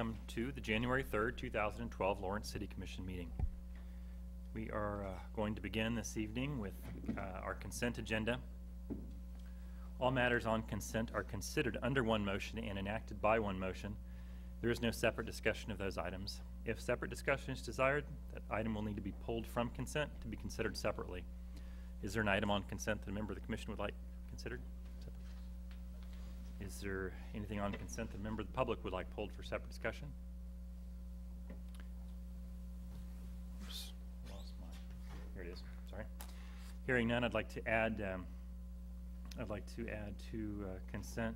welcome to the January 3rd, 2012 Lawrence City Commission meeting. We are going to begin this evening with our consent agenda. All matters on consent are considered under one motion and enacted by one motion. There is no separate discussion of those items. If separate discussion is desired, that item will need to be pulled from consent to be considered separately. Is there an item on consent that a member of the commission would like considered? Is there anything on consent that a member of the public would like pulled for separate discussion? Oops, lost mine. Here it is. Sorry. Hearing none, I'd like to add to consent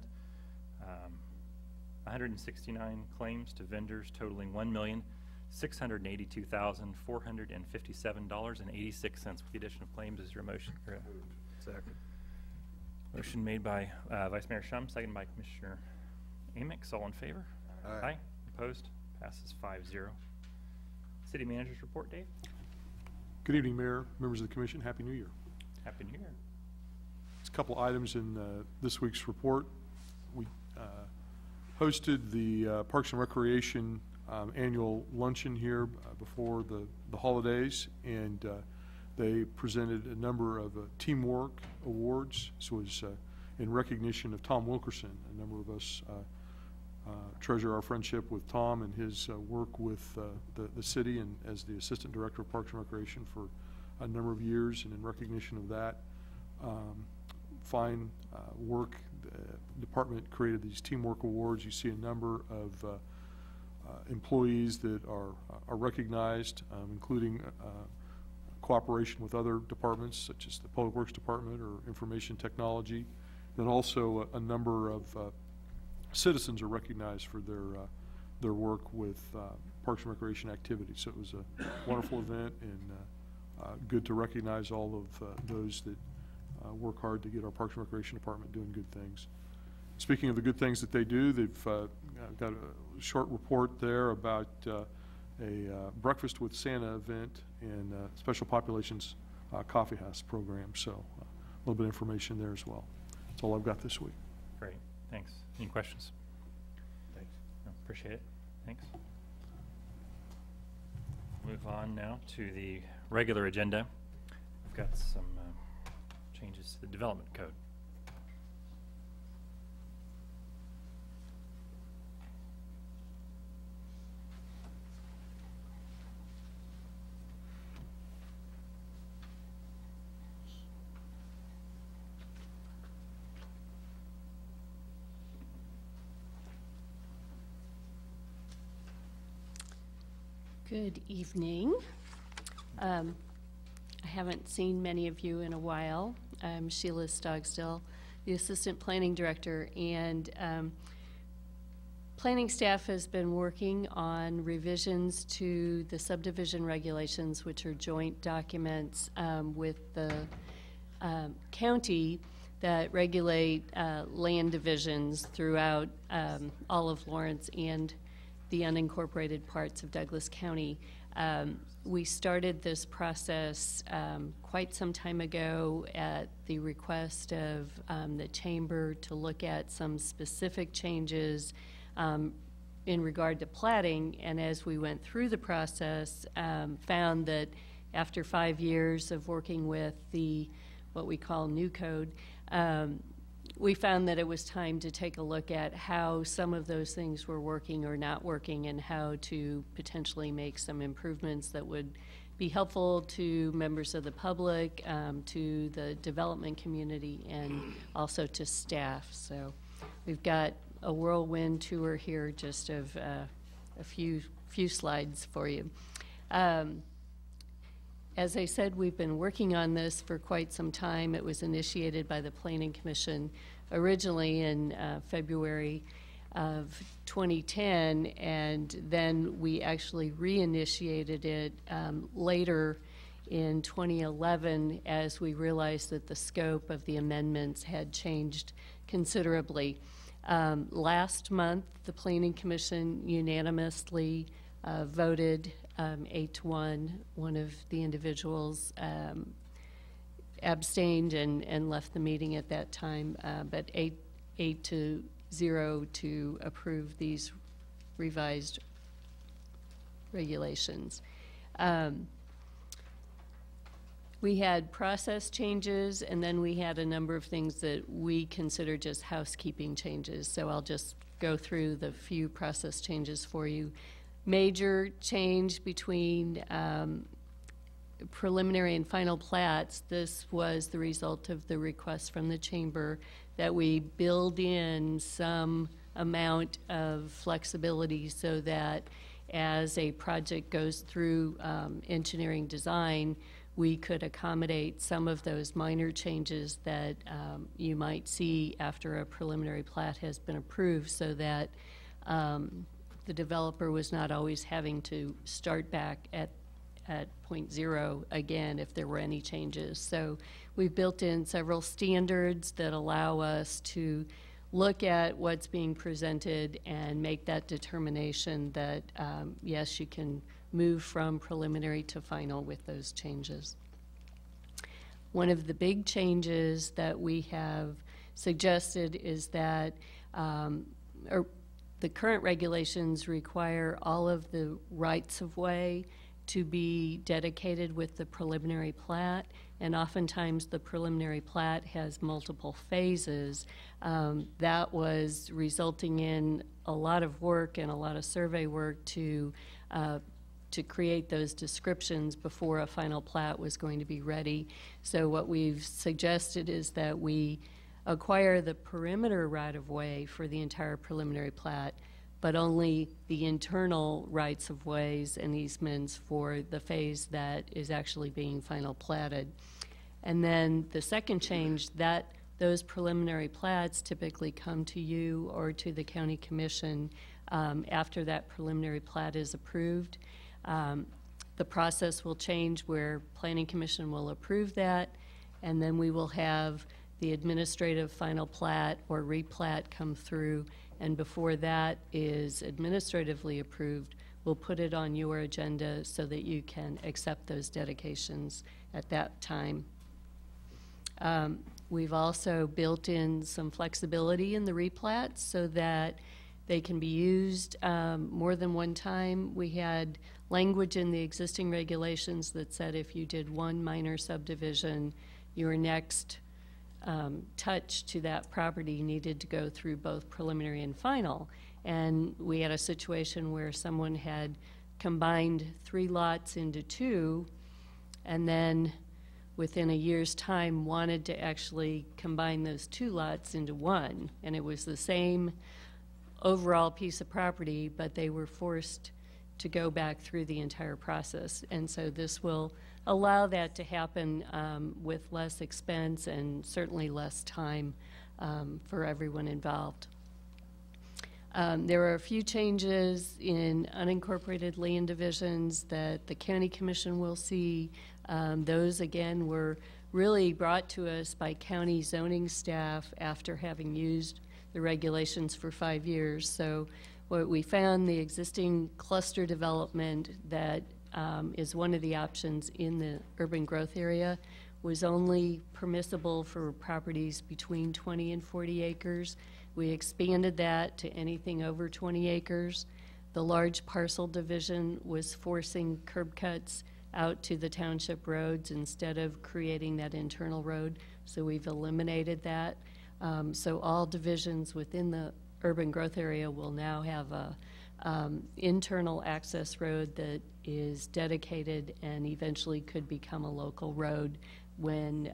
169 claims to vendors totaling $1,682,457.86. With the addition of claims, is your motion? Second. Motion made by Vice Mayor Shum, seconded by Commissioner Amix. All in favor? Aye. Aye. Opposed? Passes 5-0. City Manager's report, Dave. Good evening, Mayor, members of the Commission. Happy New Year. Happy New Year. There's a couple items in this week's report. We hosted the Parks and Recreation annual luncheon here before the holidays, and they presented a number of teamwork awards. This was in recognition of Tom Wilkerson. A number of us treasure our friendship with Tom and his work with the city and as the Assistant Director of Parks and Recreation for a number of years. And in recognition of that fine work, the department created these teamwork awards. You see a number of employees that are recognized, including cooperation with other departments such as the Public Works Department or Information Technology. Then also a number of citizens are recognized for their work with Parks and Recreation activities. So it was a wonderful event, and good to recognize all of those that work hard to get our Parks and Recreation Department doing good things. Speaking of the good things that they do, they've got a short report there about a Breakfast with Santa event and Special Populations Coffee House program. So a little bit of information there as well. That's all I've got this week. Great. Thanks. Any questions? Thanks. No, appreciate it. Thanks. Move on now to the regular agenda. We've got some changes to the development code. Good evening. I haven't seen many of you in a while. I'm Sheila Stogstill, the Assistant Planning Director, and planning staff has been working on revisions to the subdivision regulations, which are joint documents with the county that regulate land divisions throughout all of Lawrence and the unincorporated parts of Douglas County. We started this process quite some time ago at the request of the Chamber to look at some specific changes in regard to platting, and as we went through the process, found that after 5 years of working with the what we call new code, we found that it was time to take a look at how some of those things were working or not working, and how to potentially make some improvements that would be helpful to members of the public, to the development community, and also to staff. So we've got a whirlwind tour here, just of a few slides for you. As I said, we've been working on this for quite some time. It was initiated by the Planning Commission originally in February of 2010, and then we actually reinitiated it later in 2011 as we realized that the scope of the amendments had changed considerably. Last month, the Planning Commission unanimously voted 8-1. One of the individuals abstained and left the meeting at that time, but 8-0 to approve these revised regulations. We had process changes, and then we had a number of things that we consider just housekeeping changes. So I'll just go through the few process changes for you. Major change between preliminary and final plats. This was the result of the request from the chamber that we build in some amount of flexibility so that as a project goes through engineering design, we could accommodate some of those minor changes that you might see after a preliminary plat has been approved, so that the developer was not always having to start back at point zero again if there were any changes. So we've built in several standards that allow us to look at what's being presented and make that determination that, yes, you can move from preliminary to final with those changes. One of the big changes that we have suggested is that the current regulations require all of the rights-of-way to be dedicated with the preliminary plat, and oftentimes the preliminary plat has multiple phases. That was resulting in a lot of work and a lot of survey work to create those descriptions before a final plat was going to be ready. So what we've suggested is that we acquire the perimeter right-of-way for the entire preliminary plat, but only the internal rights-of-ways and easements for the phase that is actually being final platted. And then the second change, that those preliminary plats typically come to you or to the county commission after that preliminary plat is approved. The process will change where planning commission will approve that, and then we will have the administrative final plat or replat come through, and before that is administratively approved, we'll put it on your agenda so that you can accept those dedications at that time. We've also built in some flexibility in the replats so that they can be used more than one time. We had language in the existing regulations that said if you did one minor subdivision, your next touch to that property needed to go through both preliminary and final. And we had a situation where someone had combined 3 lots into 2, and then within a year's time wanted to actually combine those 2 lots into 1. And it was the same overall piece of property, but they were forced to go back through the entire process. And so this will allow that to happen with less expense and certainly less time for everyone involved. There are a few changes in unincorporated land divisions that the county commission will see. Those, again, were really brought to us by county zoning staff after having used the regulations for 5 years. So what we found, the existing cluster development that is one of the options in the urban growth area was only permissible for properties between 20 and 40 acres. We expanded that to anything over 20 acres. The large parcel division was forcing curb cuts out to the township roads instead of creating that internal road, so we've eliminated that. So all divisions within the urban growth area will now have a internal access road that is dedicated and eventually could become a local road when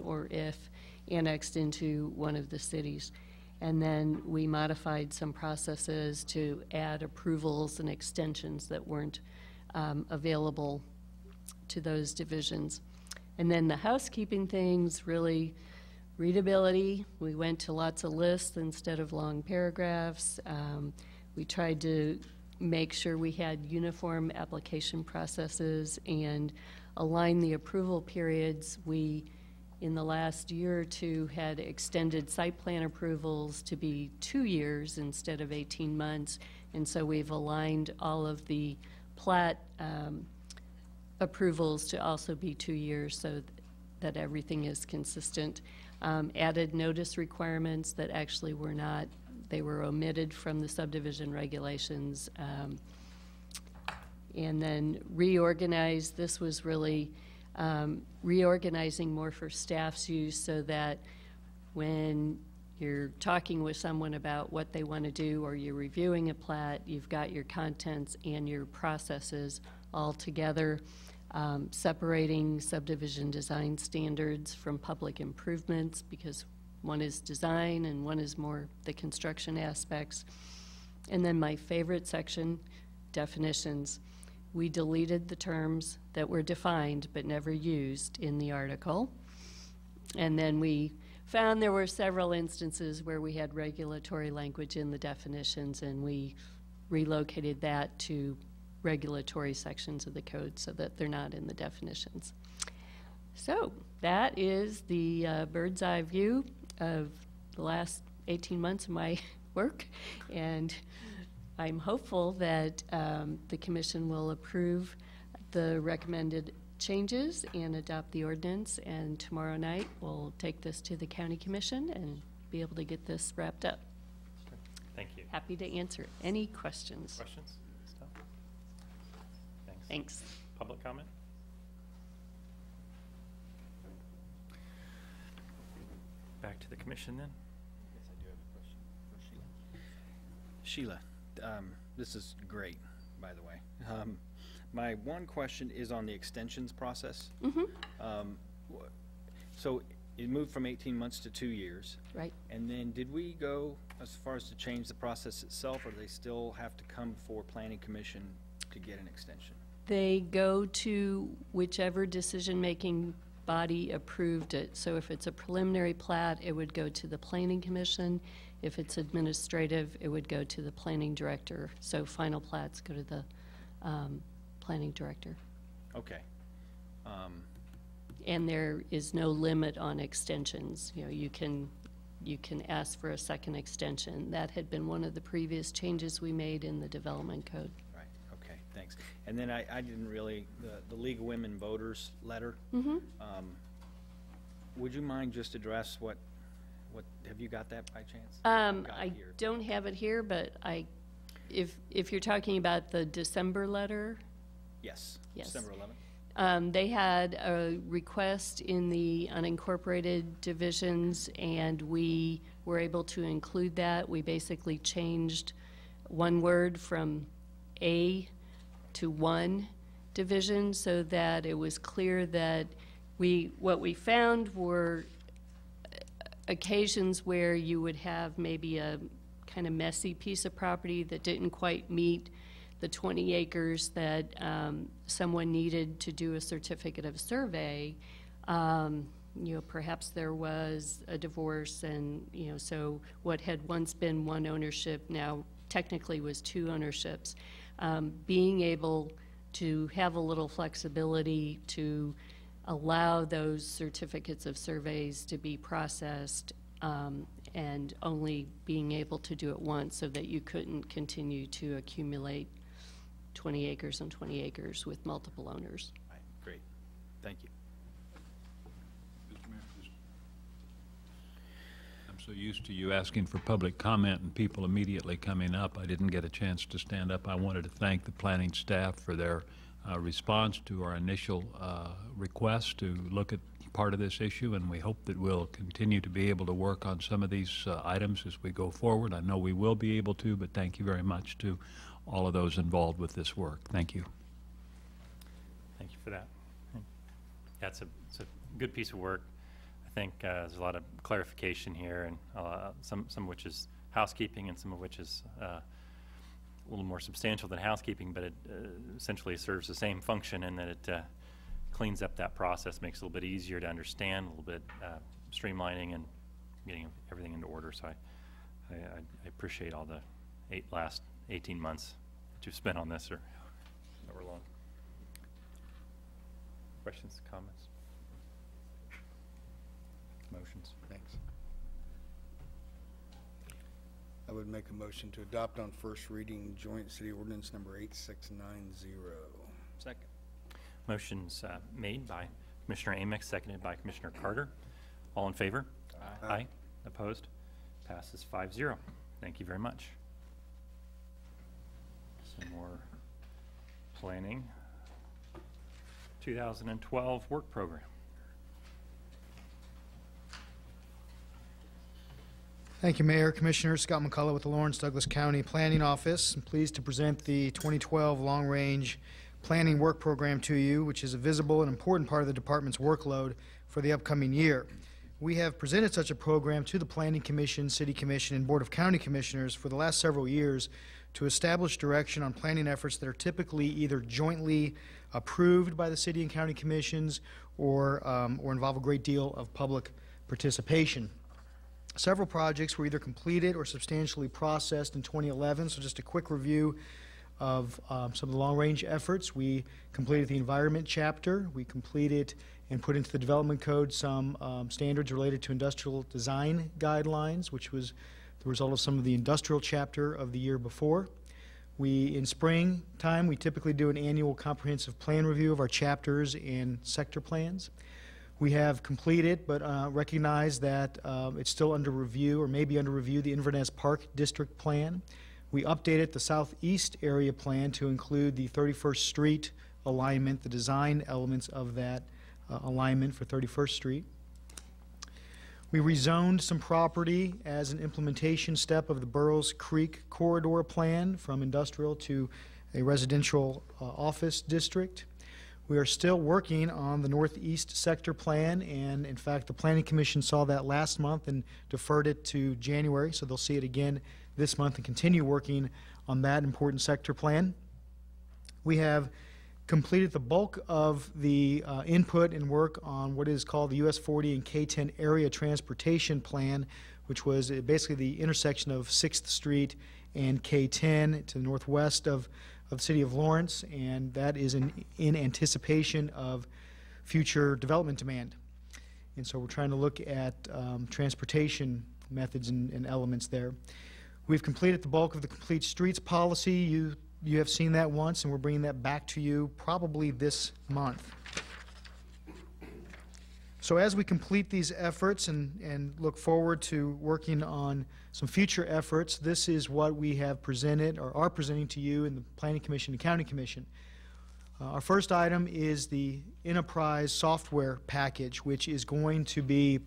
or if annexed into one of the cities. And then we modified some processes to add approvals and extensions that weren't available to those divisions. And then the housekeeping things, really readability. We went to lots of lists instead of long paragraphs. We tried to make sure we had uniform application processes and align the approval periods. We, in the last year or two, had extended site plan approvals to be 2 years instead of 18 months. And so we've aligned all of the plat approvals to also be 2 years so that everything is consistent. Added notice requirements that actually were not They were omitted from the subdivision regulations. And then reorganized, this was really reorganizing more for staff's use so that when you're talking with someone about what they want to do or you're reviewing a plat, you've got your contents and your processes all together, separating subdivision design standards from public improvements because one is design and one is more the construction aspects. And then my favorite section, definitions. We deleted the terms that were defined but never used in the article. And then we found there were several instances where we had regulatory language in the definitions, and we relocated that to regulatory sections of the code so that they're not in the definitions. So that is the bird's eye view of the last 18 months of my work, and I'm hopeful that the commission will approve the recommended changes and adopt the ordinance, and tomorrow night we'll take this to the county commission and be able to get this wrapped up. Thank you. Happy to answer any questions. Questions? Stuff? Thanks. Thanks. Public comment? Back to the commission then. Yes, I do have a question for Sheila. Sheila, this is great, by the way. My one question is on the extensions process. So it moved from 18 months to 2 years. Right. And then did we go as far as to change the process itself, or do they still have to come before Planning Commission to get an extension? They go to whichever decision-making body approved it. So if it's a preliminary plat, it would go to the Planning Commission. If it's administrative, it would go to the Planning Director. So final plats go to the Planning Director. Okay. And there is no limit on extensions. You know, you can ask for a second extension. That had been one of the previous changes we made in the development code. Right, okay, thanks. And then I didn't really, the League of Women Voters letter, would you mind just address what, have you got that by chance? I don't have it here, but if you're talking about the December letter, Yes, Yes. December 11th. they had a request in the unincorporated divisions, and we were able to include that. We basically changed one word from A to one division so that it was clear that what we found were occasions where you would have maybe a kind of messy piece of property that didn't quite meet the 20 acres that someone needed to do a certificate of survey. You know, perhaps there was a divorce, and, you know, so what had once been one ownership now technically was two ownerships. Being able to have a little flexibility to allow those certificates of surveys to be processed, and only being able to do it once so that you couldn't continue to accumulate 20 acres and 20 acres with multiple owners. Right, great, thank you. Mr. Mayor, I'm so used to you asking for public comment and people immediately coming up. I didn't get a chance to stand up. I wanted to thank the planning staff for their response to our initial request to look at part of this issue, and we hope that we'll continue to be able to work on some of these items as we go forward. I know we will be able to, but thank you very much to all of those involved with this work. Thank you. Thank you for that. Yeah, it's a good piece of work. I think there's a lot of clarification here, and some of which is housekeeping and some of which is a little more substantial than housekeeping, but it essentially serves the same function in that it cleans up that process, makes it a little bit easier to understand, a little bit streamlining and getting everything into order. So I appreciate all the last 18 months that you've spent on this, or however long. Questions, comments? Motions? Thanks. I would make a motion to adopt on first reading joint city ordinance number 8690. Second. Motion's made by Commissioner Amick, seconded by Commissioner Carter. All in favor? Aye. Aye. Opposed? Passes 5-0. Thank you very much. Some more planning. 2012 work program. Thank you, Mayor, Commissioner. Scott McCullough with the Lawrence Douglas County Planning Office. I'm pleased to present the 2012 Long Range Planning Work Program to you, which is a visible and important part of the department's workload for the upcoming year. We have presented such a program to the Planning Commission, City Commission, and Board of County Commissioners for the last several years to establish direction on planning efforts that are typically either jointly approved by the City and County Commissions or involve a great deal of public participation. Several projects were either completed or substantially processed in 2011, so just a quick review of some of the long-range efforts. We completed the environment chapter. We completed and put into the development code some standards related to industrial design guidelines, which was the result of some of the industrial chapter of the year before. In springtime, we typically do an annual comprehensive plan review of our chapters and sector plans. We have completed, but recognize that it's still under review, or maybe under review, the Inverness Park District Plan. We updated the Southeast Area Plan to include the 31st Street alignment, the design elements of that alignment for 31st Street. We rezoned some property as an implementation step of the Burroughs Creek Corridor Plan from industrial to a residential office district. We are still working on the Northeast Sector Plan, and in fact the Planning Commission saw that last month and deferred it to January, so they'll see it again this month and continue working on that important sector plan. We have completed the bulk of the input and work on what is called the US 40 and K10 Area Transportation Plan, which was basically the intersection of 6th Street and K10 to the northwest of the city of Lawrence, and that is in anticipation of future development demand. And so we're trying to look at transportation methods and elements there. We've completed the bulk of the Complete Streets policy. You have seen that once, and we're bringing that back to you probably this month. So as we complete these efforts and look forward to working on some future efforts, this is what we have presented or are presenting to you in the Planning Commission and County Commission. Our first item is the enterprise software package, which is going to be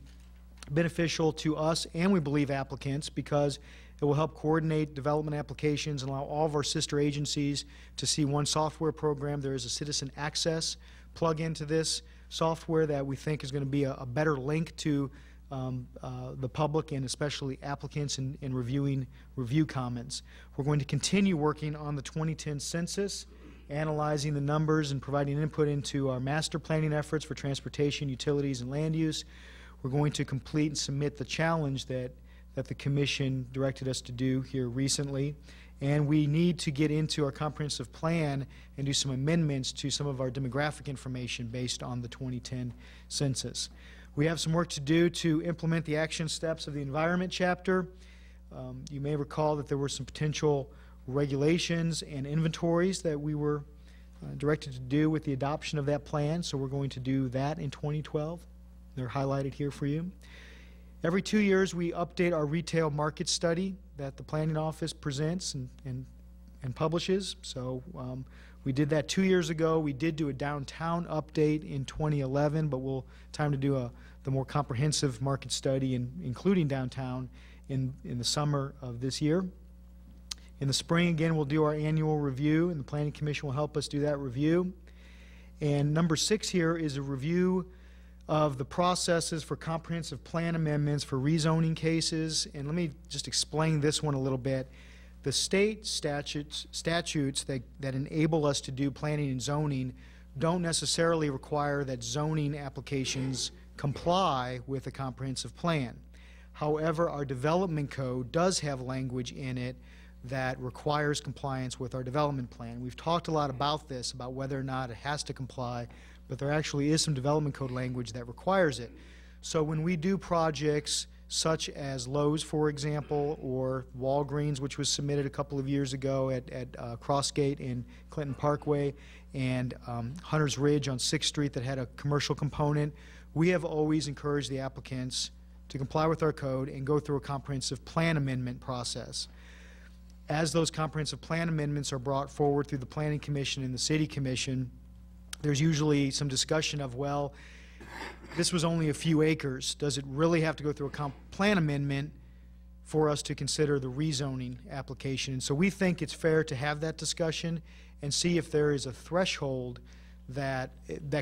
beneficial to us and we believe applicants because it will help coordinate development applications and allow all of our sister agencies to see one software program. There is a citizen access plug-in to this software that we think is going to be a better link to the public and especially applicants in reviewing review comments. We're going to continue working on the 2010 census, analyzing the numbers and providing input into our master planning efforts for transportation, utilities, and land use. We're going to complete and submit the challenge that the Commission directed us to do here recently. And we need to get into our comprehensive plan and do some amendments to some of our demographic information based on the 2010 census. We have some work to do to implement the action steps of the environment chapter. You may recall that there were some potential regulations and inventories that we were directed to do with the adoption of that plan, so we're going to do that in 2012. They're highlighted here for you. Every 2 years, we update our retail market study that the Planning Office presents and publishes. So we did that 2 years ago. We did do a downtown update in 2011, but we'll time to do the more comprehensive market study, including downtown, in the summer of this year. In the spring, again, we'll do our annual review, and the Planning Commission will help us do that review. And number 6 here is a review of the processes for comprehensive plan amendments for rezoning cases. And let me just explain this one a little bit. The state statutes that enable us to do planning and zoning don't necessarily require that zoning applications comply with a comprehensive plan. However, our development code does have language in it that requires compliance with our development plan. We've talked a lot about this, about whether or not it has to comply, but there actually is some development code language that requires it. So when we do projects such as Lowe's, for example, or Walgreens, which was submitted a couple of years ago at Crossgate and Clinton Parkway, and Hunter's Ridge on 6th Street that had a commercial component, we have always encouraged the applicants to comply with our code and go through a comprehensive plan amendment process. As those comprehensive plan amendments are brought forward through the Planning Commission and the City Commission, there's usually some discussion of, well, this was only a few acres. Does it really have to go through a plan amendment for us to consider the rezoning application? And so we think it's fair to have that discussion and see if there is a threshold that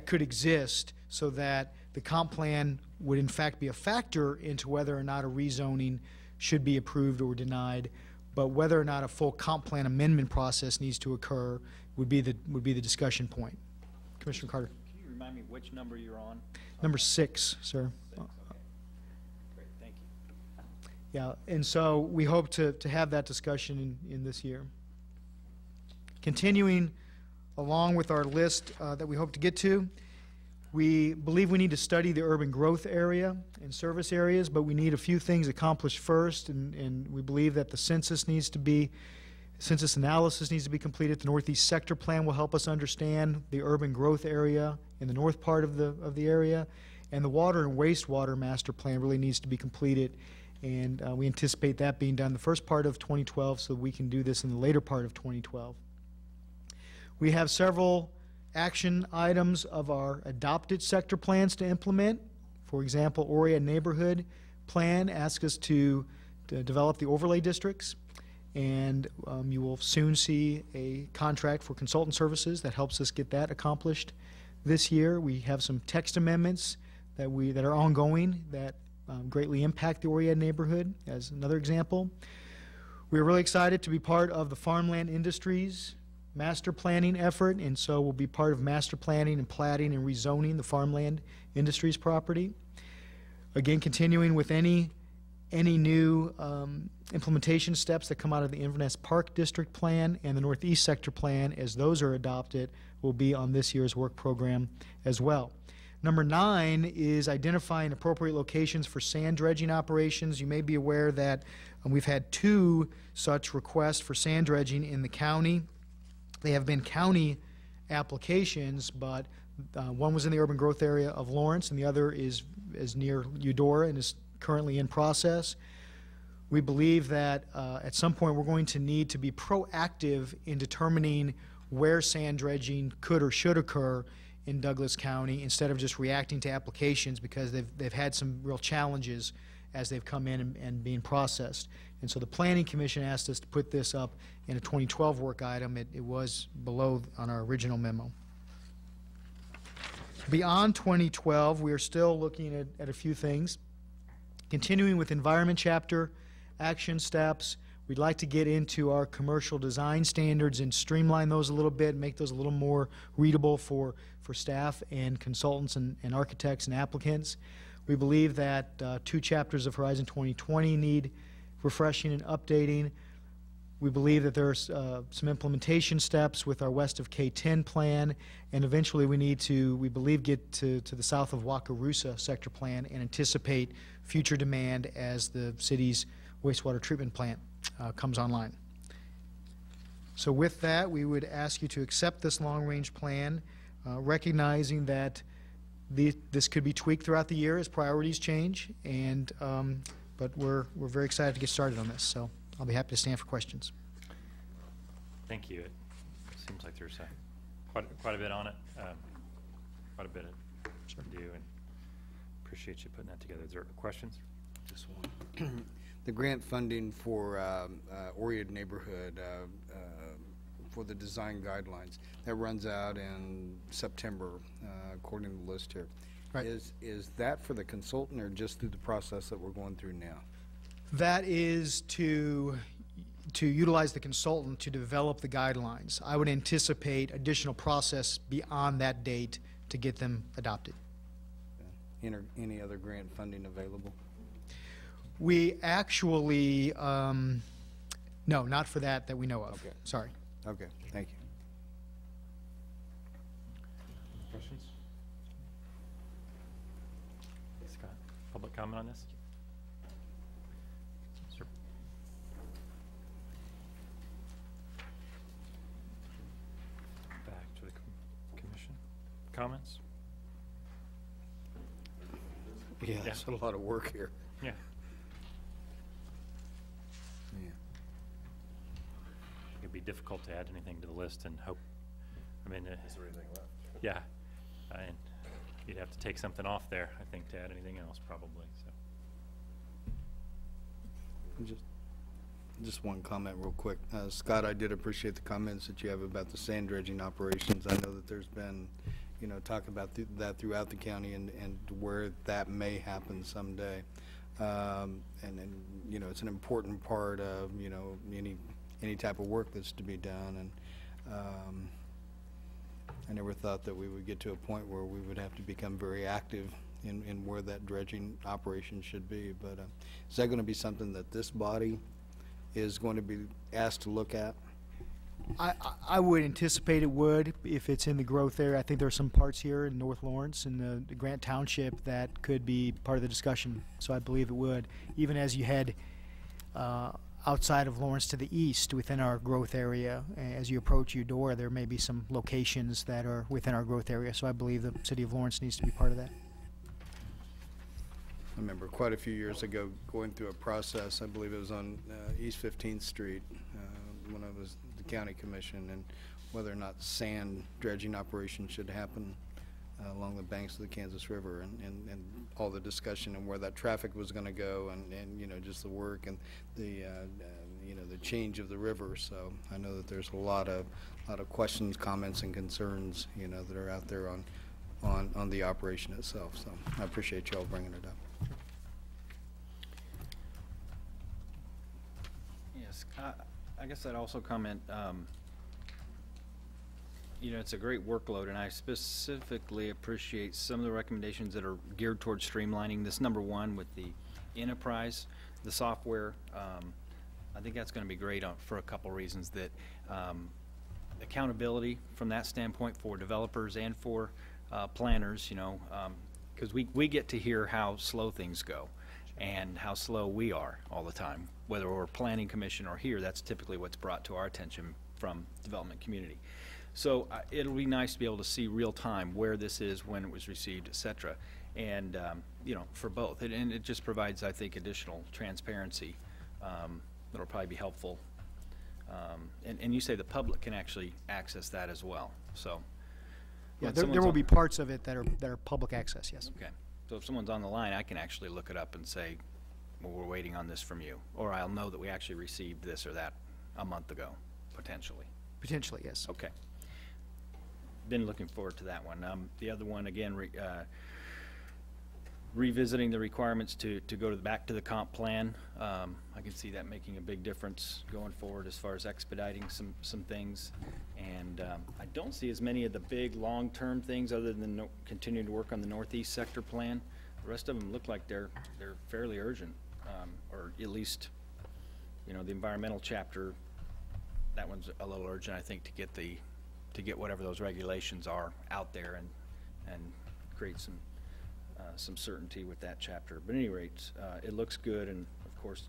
could exist so that the comp plan would in fact be a factor into whether or not a rezoning should be approved or denied, but whether or not a full comp plan amendment process needs to occur would be the discussion point. Commissioner Carter. Can you remind me which number you're on? Number 6, sir. 6, okay. Great, thank you. Yeah, and so we hope to have that discussion in this year. Continuing along with our list that we hope to get to, we believe we need to study the urban growth area and service areas, but we need a few things accomplished first, and we believe that the census analysis needs to be completed. The Northeast Sector Plan will help us understand the urban growth area in the north part of the area, and the Water and Wastewater Master Plan really needs to be completed, and we anticipate that being done the first part of 2012 so we can do this in the later part of 2012. We have several action items of our adopted sector plans to implement. For example, Oriad Neighborhood Plan asks us to develop the overlay districts, and you will soon see a contract for consultant services that helps us get that accomplished this year. We have some text amendments that are ongoing that greatly impact the Oriad neighborhood, as another example. We're really excited to be part of the Farmland Industries master planning effort, and so we'll be part of master planning and platting and rezoning the Farmland Industries property. Again, continuing with any new implementation steps that come out of the Inverness Park District Plan and the Northeast Sector Plan, as those are adopted, will be on this year's work program as well. Number 9 is identifying appropriate locations for sand dredging operations. You may be aware that we've had 2 such requests for sand dredging in the county. They have been county applications, but one was in the urban growth area of Lawrence, and the other is near Eudora and is currently in process. We believe that at some point we're going to need to be proactive in determining where sand dredging could or should occur in Douglas County instead of just reacting to applications, because they've had some real challenges as they've come in and being processed. And so the Planning Commission asked us to put this up in a 2012 work item. It was below on our original memo. Beyond 2012, we are still looking at a few things. Continuing with Environment Chapter action steps, we'd like to get into our commercial design standards and streamline those a little bit, make those a little more readable for staff and consultants and architects and applicants. We believe that 2 chapters of Horizon 2020 need refreshing and updating. We believe that there's some implementation steps with our west of K10 plan, and eventually we need to, we believe, get to the south of Wakarusa sector plan and anticipate future demand as the city's wastewater treatment plant comes online. So with that, we would ask you to accept this long-range plan, recognizing that this could be tweaked throughout the year as priorities change, and but we're very excited to get started on this. So I'll be happy to stand for questions. Thank you. It seems like there's quite a bit on it, quite a bit to do, and appreciate you putting that together. Is there questions? Just one. The grant funding for Oriad neighborhood for the design guidelines, that runs out in September, according to the list here. Right. Is that for the consultant or just through the process that we're going through now? That is to utilize the consultant to develop the guidelines. I would anticipate additional process beyond that date to get them adopted. Any other grant funding available? We actually, no, not for that we know of. Okay. Sorry. Okay, thank you. Questions? Scott, public comment on this? Sir. Back to the commission. Comments? Yeah, it's a lot of work here. Yeah. Yeah. It'd be difficult to add anything to the list and hope, I mean, yeah, and you'd have to take something off there, I think, to add anything else probably, so. Just one comment real quick. Scott, I did appreciate the comments that you have about the sand dredging operations. I know that there's been, talk about that throughout the county and where that may happen someday. And it's an important part of, any type of work that's to be done. And I never thought that we would get to a point where we would have to become very active in where that dredging operation should be. But is that going to be something that this body is going to be asked to look at? I would anticipate it would if it's in the growth area. I think there are some parts here in North Lawrence and the Grant Township that could be part of the discussion. So I believe it would. Even as you head outside of Lawrence to the east within our growth area, as you approach Eudora, there may be some locations that are within our growth area. So I believe the city of Lawrence needs to be part of that. I remember quite a few years ago going through a process, I believe it was on East 15th Street, when I was the county commission, and whether or not sand dredging operations should happen along the banks of the Kansas River, and all the discussion and where that traffic was going to go, and just the work and the the change of the river. So I know that there's a lot of questions, comments, and concerns that are out there on the operation itself. So I appreciate y'all bringing it up. Yes, I guess I'd also comment, it's a great workload, and I specifically appreciate some of the recommendations that are geared towards streamlining this. Number one, with the enterprise, the software, I think that's going to be great for a couple reasons. That accountability from that standpoint for developers and for planners, because we get to hear how slow things go and how slow we are all the time. Whether we're planning commission or here, that's typically what's brought to our attention from development community. So it'll be nice to be able to see real time where this is, when it was received, et cetera. And, for both. And it just provides, I think, additional transparency that'll probably be helpful. And you say the public can actually access that as well. So yeah, there will be parts of it that are public access, yes. Okay. So if someone's on the line, I can actually look it up and say, well, we're waiting on this from you. Or I'll know that we actually received this or that a month ago, potentially. Potentially, yes. Okay. Been looking forward to that one. The other one, again, revisiting the requirements to go back to the comp plan. I can see that making a big difference going forward as far as expediting some things. And I don't see as many of the big long-term things other than continuing to work on the Northeast sector plan. The rest of them look like they're fairly urgent, or at least, the environmental chapter. That one's a little urgent, I think, to get whatever those regulations are out there and create some certainty with that chapter. But at any rate, it looks good, and of course,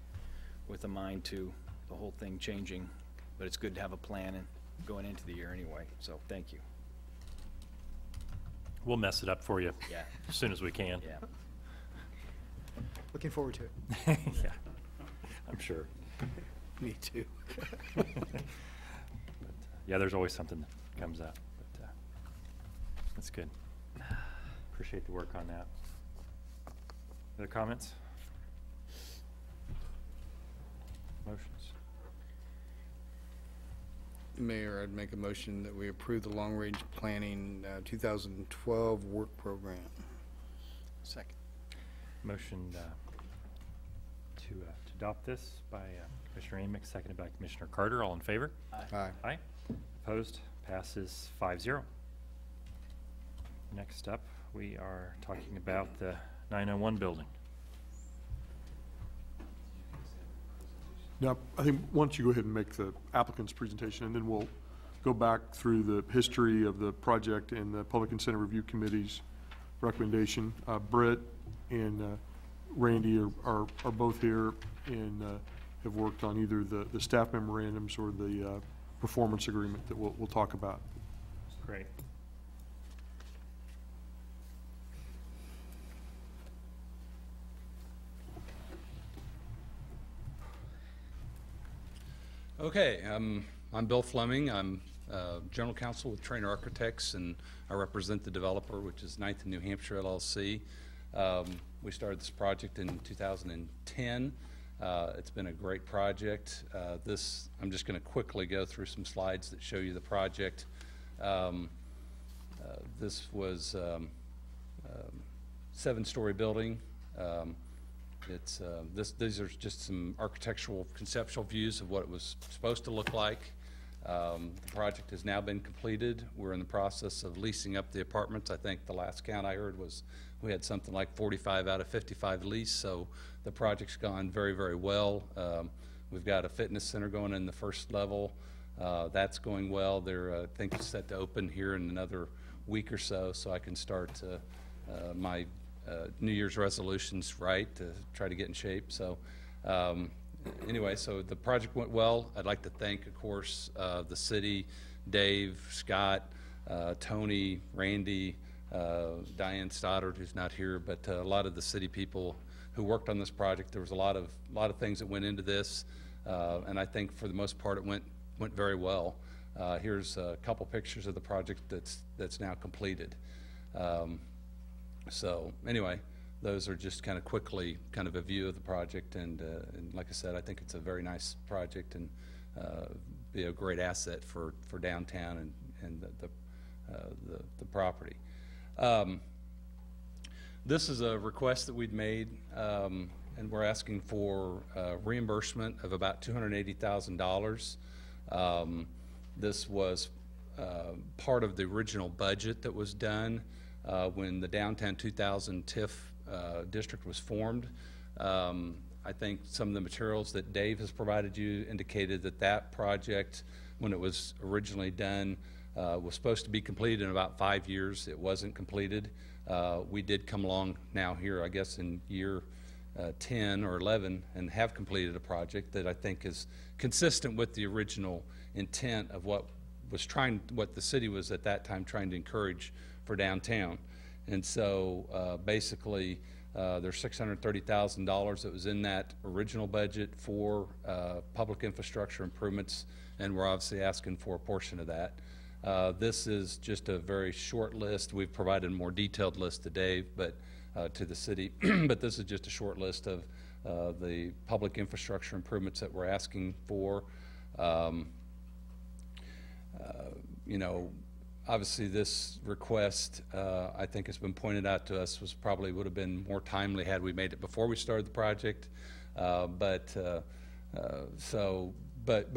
with a mind to the whole thing changing. But it's good to have a plan and going into the year anyway. So thank you. We'll mess it up for you. Yeah. As soon as we can. Yeah. Looking forward to it. Yeah, I'm sure. Me too. Yeah, there's always something that comes up, but that's good. Appreciate the work on that. Other comments? Motions? Mayor, I'd make a motion that we approve the long-range planning 2012 work program. Second. Motion to adopt this by Commissioner Amick, seconded by Commissioner Carter. All in favor? Aye. Aye. Opposed? Passes 5-0. Next up, we are talking about the 901 building. Now, I think once you go ahead and make the applicant's presentation, and then we'll go back through the history of the project and the Public Incentive Review Committee's recommendation. Britt and Randy are both here and have worked on either the staff memorandums or the performance agreement that we'll talk about. Great. Okay, I'm Bill Fleming. I'm General Counsel with Trainer Architects, and I represent the developer, which is 9th and New Hampshire LLC. We started this project in 2010. It's been a great project. I'm just going to quickly go through some slides that show you the project. This was 7-story building. These are just some architectural conceptual views of what it was supposed to look like. The project has now been completed. We're in the process of leasing up the apartments. I think the last count I heard was we had something like 45 out of 55 leased, so the project's gone very, very well. We've got a fitness center going in the first level. That's going well. They're, I think, it's set to open here in another week or so I can start my New Year's resolutions right to try to get in shape. So anyway, so the project went well. I'd like to thank, of course, the city, Dave, Scott, Tony, Randy, Diane Stoddard, who's not here, but a lot of the city people who worked on this project. There was a lot of things that went into this, and I think for the most part it went very well. Here's a couple pictures of the project that's now completed. So anyway, those are just kind of quickly kind of a view of the project, and like I said, I think it's a very nice project and be a great asset for downtown and the property. This is a request that we'd made, and we're asking for reimbursement of about $280,000. This was part of the original budget that was done when the Downtown 2000 TIF district was formed. I think some of the materials that Dave has provided you indicated that project, when it was originally done, was supposed to be completed in about 5 years. It wasn't completed. We did come along now here, I guess, in year 10 or 11 and have completed a project that I think is consistent with the original intent of what the city was at that time trying to encourage for downtown. And so basically there's $630,000 that was in that original budget for public infrastructure improvements, and we're obviously asking for a portion of that. This is just a very short list. We've provided a more detailed list today, but to the city, but this is just a short list of the public infrastructure improvements that we're asking for. You know, obviously this request, I think has been pointed out to us, would have been more timely had we made it before we started the project. But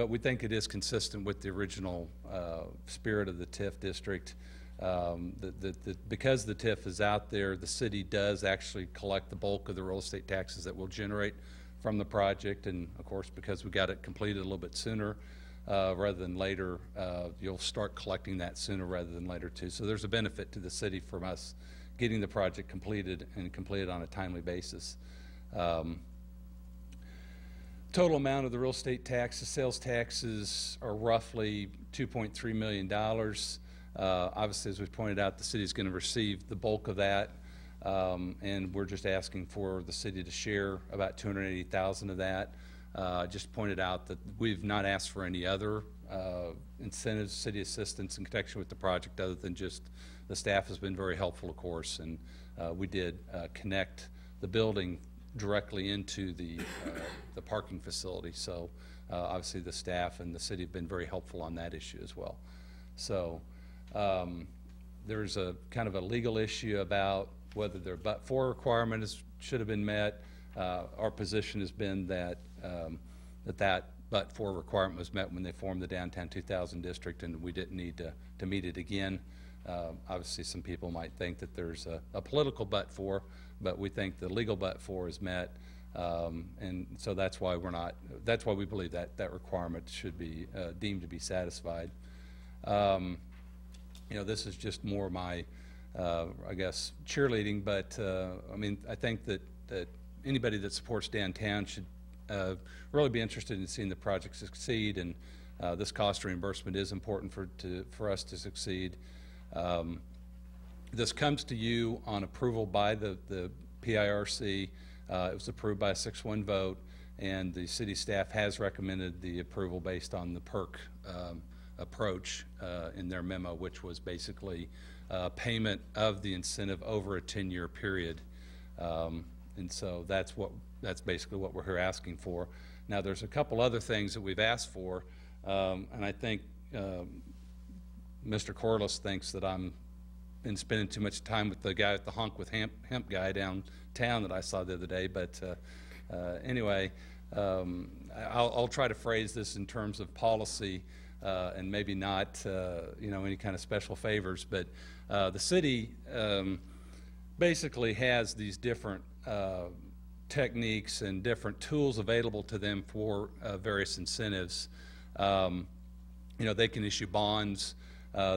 we think it is consistent with the original spirit of the TIF district. Because the TIF is out there, the city does actually collect the bulk of the real estate taxes that will generate from the project, and of course, because we got it completed a little bit sooner rather than later, you'll start collecting that sooner rather than later too. So there's a benefit to the city from us getting the project completed and completed on a timely basis. Total amount of the real estate taxes, sales taxes, are roughly $2.3 million. Obviously, as we've pointed out, the city is going to receive the bulk of that, and we're just asking for the city to share about $280,000 of that. Just pointed out that we've not asked for any other incentives, city assistance in connection with the project, other than just the staff has been very helpful, of course, and we did connect the building directly into the parking facility. So obviously the staff and the city have been very helpful on that issue as well. So there's a kind of a legal issue about whether their but-for requirement should have been met. Our position has been that that but-for requirement was met when they formed the Downtown 2000 district, and we didn't need to meet it again. Obviously some people might think that there's a political but-for, but we think the legal but-for is met, and so that's why we believe that requirement should be deemed to be satisfied. You know, this is just more my I guess cheerleading, but I mean, I think that anybody that supports downtown should really be interested in seeing the project succeed, and this cost reimbursement is important for us to succeed. This comes to you on approval by the PIRC. It was approved by a 6-1 vote, and the city staff has recommended the approval based on the PERC approach in their memo, which was basically payment of the incentive over a 10-year period. And so that's basically what we're here asking for. Now, there's a couple other things that we've asked for, and I think Mr. Corliss thinks that I'm been spending too much time with the guy at the honk with hemp guy downtown that I saw the other day. But anyway, I'll try to phrase this in terms of policy and maybe not any kind of special favors. But the city basically has these different techniques and different tools available to them for various incentives. They can issue bonds.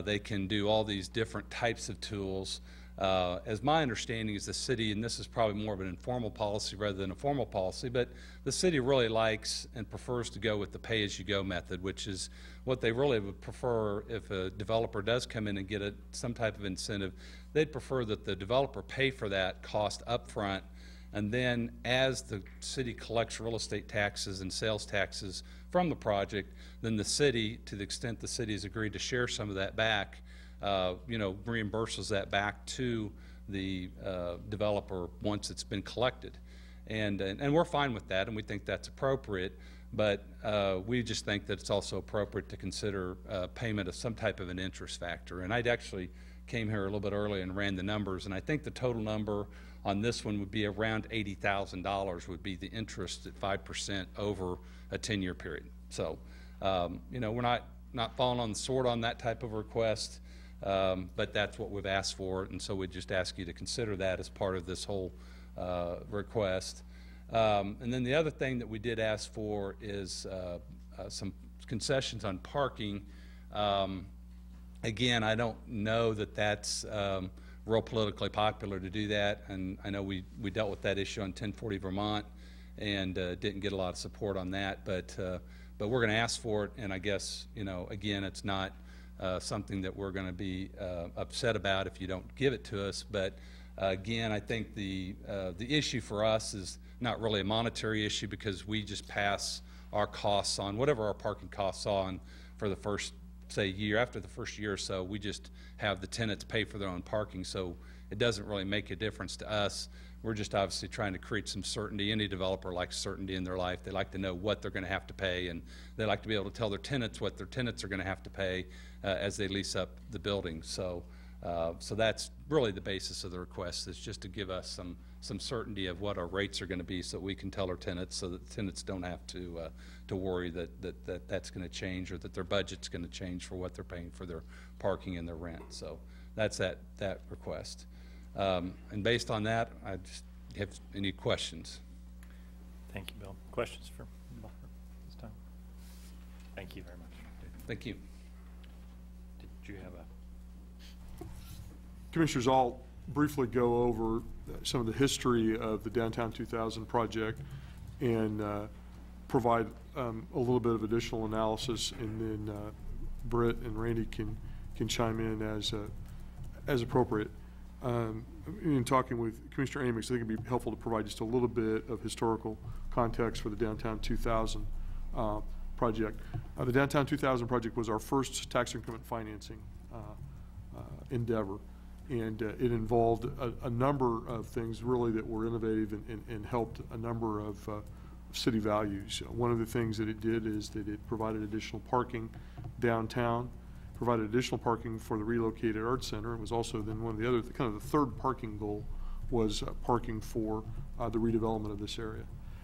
They can do all these different types of tools. As my understanding is the city, and this is probably more of an informal policy rather than a formal policy, but the city really likes and prefers to go with the pay-as-you-go method, which is what they really would prefer if a developer does come in and get some type of incentive. They'd prefer that the developer pay for that cost up front, and then as the city collects real estate taxes and sales taxes from the project, then the city, to the extent the city has agreed to share some of that back, reimburses that back to the developer once it's been collected. And we're fine with that, and we think that's appropriate, but we just think that it's also appropriate to consider payment of some type of an interest factor. And I'd actually came here a little bit early and ran the numbers, and I think the total number on this one would be around $80,000 would be the interest at 5% over a 10-year period. So, we're not falling on the sword on that type of request, but that's what we've asked for, and so we just ask you to consider that as part of this whole request. And then the other thing that we did ask for is some concessions on parking. Again, I don't know that that's real politically popular to do that, and I know we dealt with that issue on 1040 Vermont and didn't get a lot of support on that, but we're going to ask for it, and I guess, again, it's not something that we're going to be upset about if you don't give it to us, but again, I think the issue for us is not really a monetary issue because we just pass our costs on, whatever our parking costs on for the first, say, year. After the first year or so, we just have the tenants pay for their own parking, so it doesn't really make a difference to us. We're just obviously trying to create some certainty. Any developer likes certainty in their life. They like to know what they're going to have to pay, and they like to be able to tell their tenants what their tenants are going to have to pay as they lease up the building. So that's really the basis of the request, is just to give us some certainty of what our rates are going to be so we can tell our tenants, so that the tenants don't have to worry that that's going to change or that their budget's going to change for what they're paying for their parking and their rent. So that's that request. And based on that, I just have any questions. Thank you, Bill. Questions for Buffer this time? Thank you very much. Thank you. Did you have a... Commissioners, I'll briefly go over some of the history of the Downtown 2000 project and provide a little bit of additional analysis, and then Britt and Randy can chime in as appropriate. In talking with Commissioner Amix, I think it'd be helpful to provide just a little bit of historical context for the Downtown 2000 project. The Downtown 2000 project was our first tax increment financing endeavor, and it involved a number of things really that were innovative and helped a number of city values. One of the things that it did is that it provided additional parking downtown, provided additional parking for the relocated Arts Center, and was also then one of the other, kind of the third parking goal was parking for the redevelopment of this area.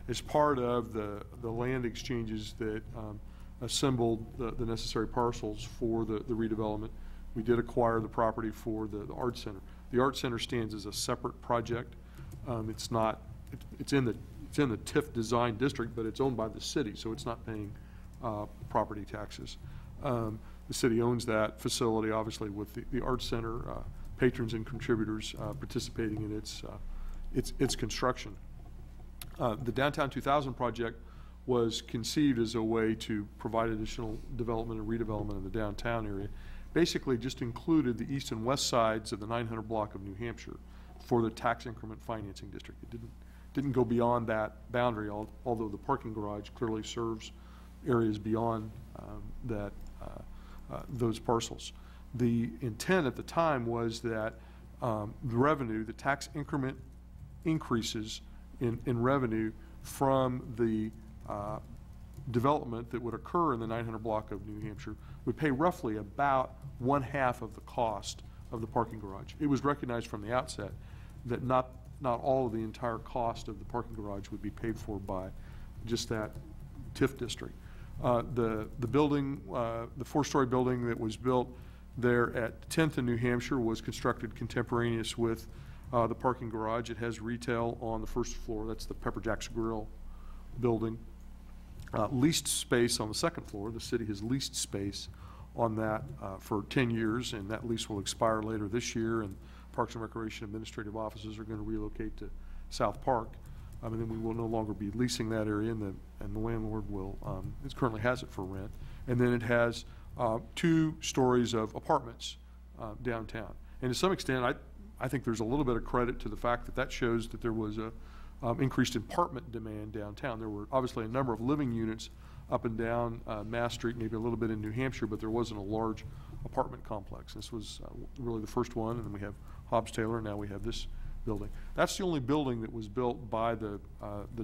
As part of the land exchanges that assembled the necessary parcels for the redevelopment, we did acquire the property for the Arts Center. The Arts Center stands as a separate project. It's in the TIF design district, but it's owned by the city, so it's not paying property taxes. The city owns that facility, obviously, with the Arts Center patrons and contributors participating in its construction. The Downtown 2000 project was conceived as a way to provide additional development and redevelopment of the downtown area. Basically just included the east and west sides of the 900 block of New Hampshire for the tax increment financing district. It didn't go beyond that boundary, although the parking garage clearly serves areas beyond those parcels. The intent at the time was that the revenue, the tax increment increases in revenue from the development that would occur in the 900 block of New Hampshire would pay roughly about 1/2 of the cost of the parking garage. It was recognized from the outset that not all of the entire cost of the parking garage would be paid for by just that TIF district. The building, the 4-story building that was built there at 10th and New Hampshire was constructed contemporaneous with the parking garage. It has retail on the first floor. That's the Pepper Jack's Grill building. Leased space on the second floor. The city has leased space on that for 10 years, and that lease will expire later this year, and Parks and Recreation administrative offices are going to relocate to South Park. And then we will no longer be leasing that area, and the landlord will, it currently has it for rent. And then it has 2 stories of apartments downtown. And to some extent, I think there's a little bit of credit to the fact that that shows that there was a increased apartment demand downtown. There were obviously a number of living units up and down Mass Street, maybe a little bit in New Hampshire, but there wasn't a large apartment complex. This was really the first one, and then we have Hobbs Taylor, and now we have this building. That's the only building that was built by the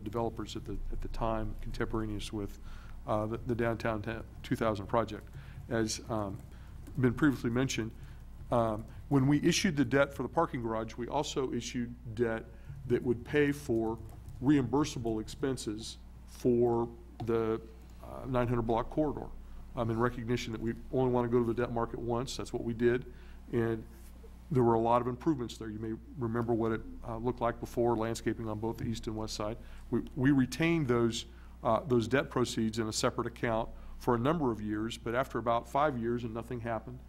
developers at the time, contemporaneous with the Downtown 2000 project. As been previously mentioned, when we issued the debt for the parking garage, we also issued debt that would pay for reimbursable expenses for the 900 block corridor. In recognition that we only want to go to the debt market once. That's what we did. And there were a lot of improvements there. You may remember what it looked like before, landscaping on both the east and west side. We retained those debt proceeds in a separate account for a number of years, but after about 5 years and nothing happened,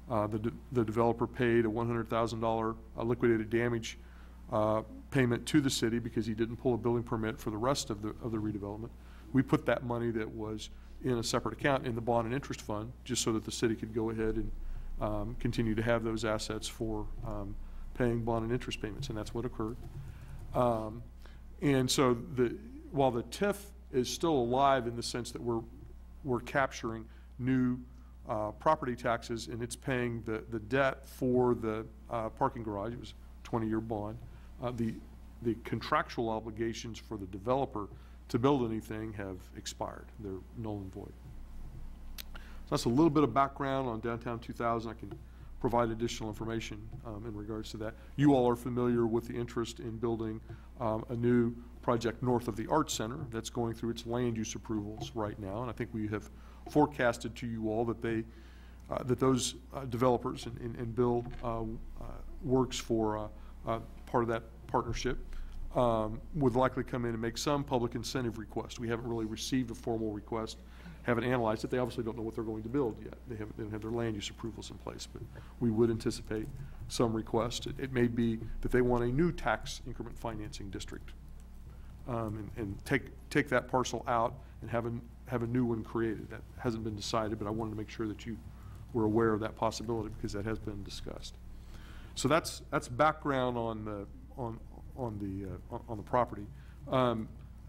the developer paid a $100,000 liquidated damage payment to the city because he didn't pull a building permit for the rest of the redevelopment. We put that money that was in a separate account in the bond and interest fund, just so that the city could go ahead and continue to have those assets for paying bond and interest payments, and that's what occurred. And so while the TIF is still alive in the sense that we're capturing new property taxes, and it's paying the debt for the parking garage. It was a 20-year bond. The contractual obligations for the developer to build anything have expired. They're null and void. So that's a little bit of background on Downtown 2000. I can provide additional information in regards to that. You all are familiar with the interest in building a new project north of the Arts Center that's going through its land use approvals right now, and I think we have forecasted to you all that that those developers and Bill works for part of that partnership would likely come in and make some public incentive request. We haven't really received a formal request, haven't analyzed it. They obviously don't know what they're going to build yet. They don't have their land use approvals in place, but we would anticipate some request. It may be that they want a new tax increment financing district and take that parcel out and have a new one created. That hasn't been decided, but I wanted to make sure that you were aware of that possibility because that has been discussed. So that's background on the property. I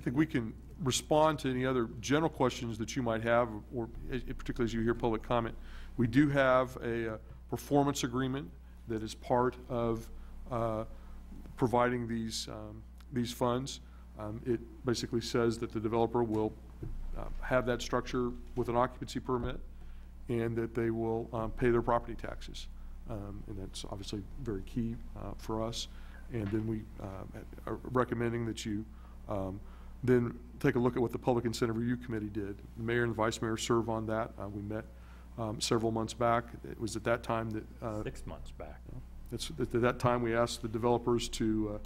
think we can respond to any other general questions that you might have, or particularly as you hear public comment. We do have a performance agreement that is part of providing these funds. It basically says that the developer will have that structure with an occupancy permit, and that they will pay their property taxes. And that's obviously very key for us. And then we are recommending that you then take a look at what the Public Incentive Review Committee did. The mayor and the vice mayor serve on that. We met several months back. It was at that time that 6 months back. At that time we asked the developers to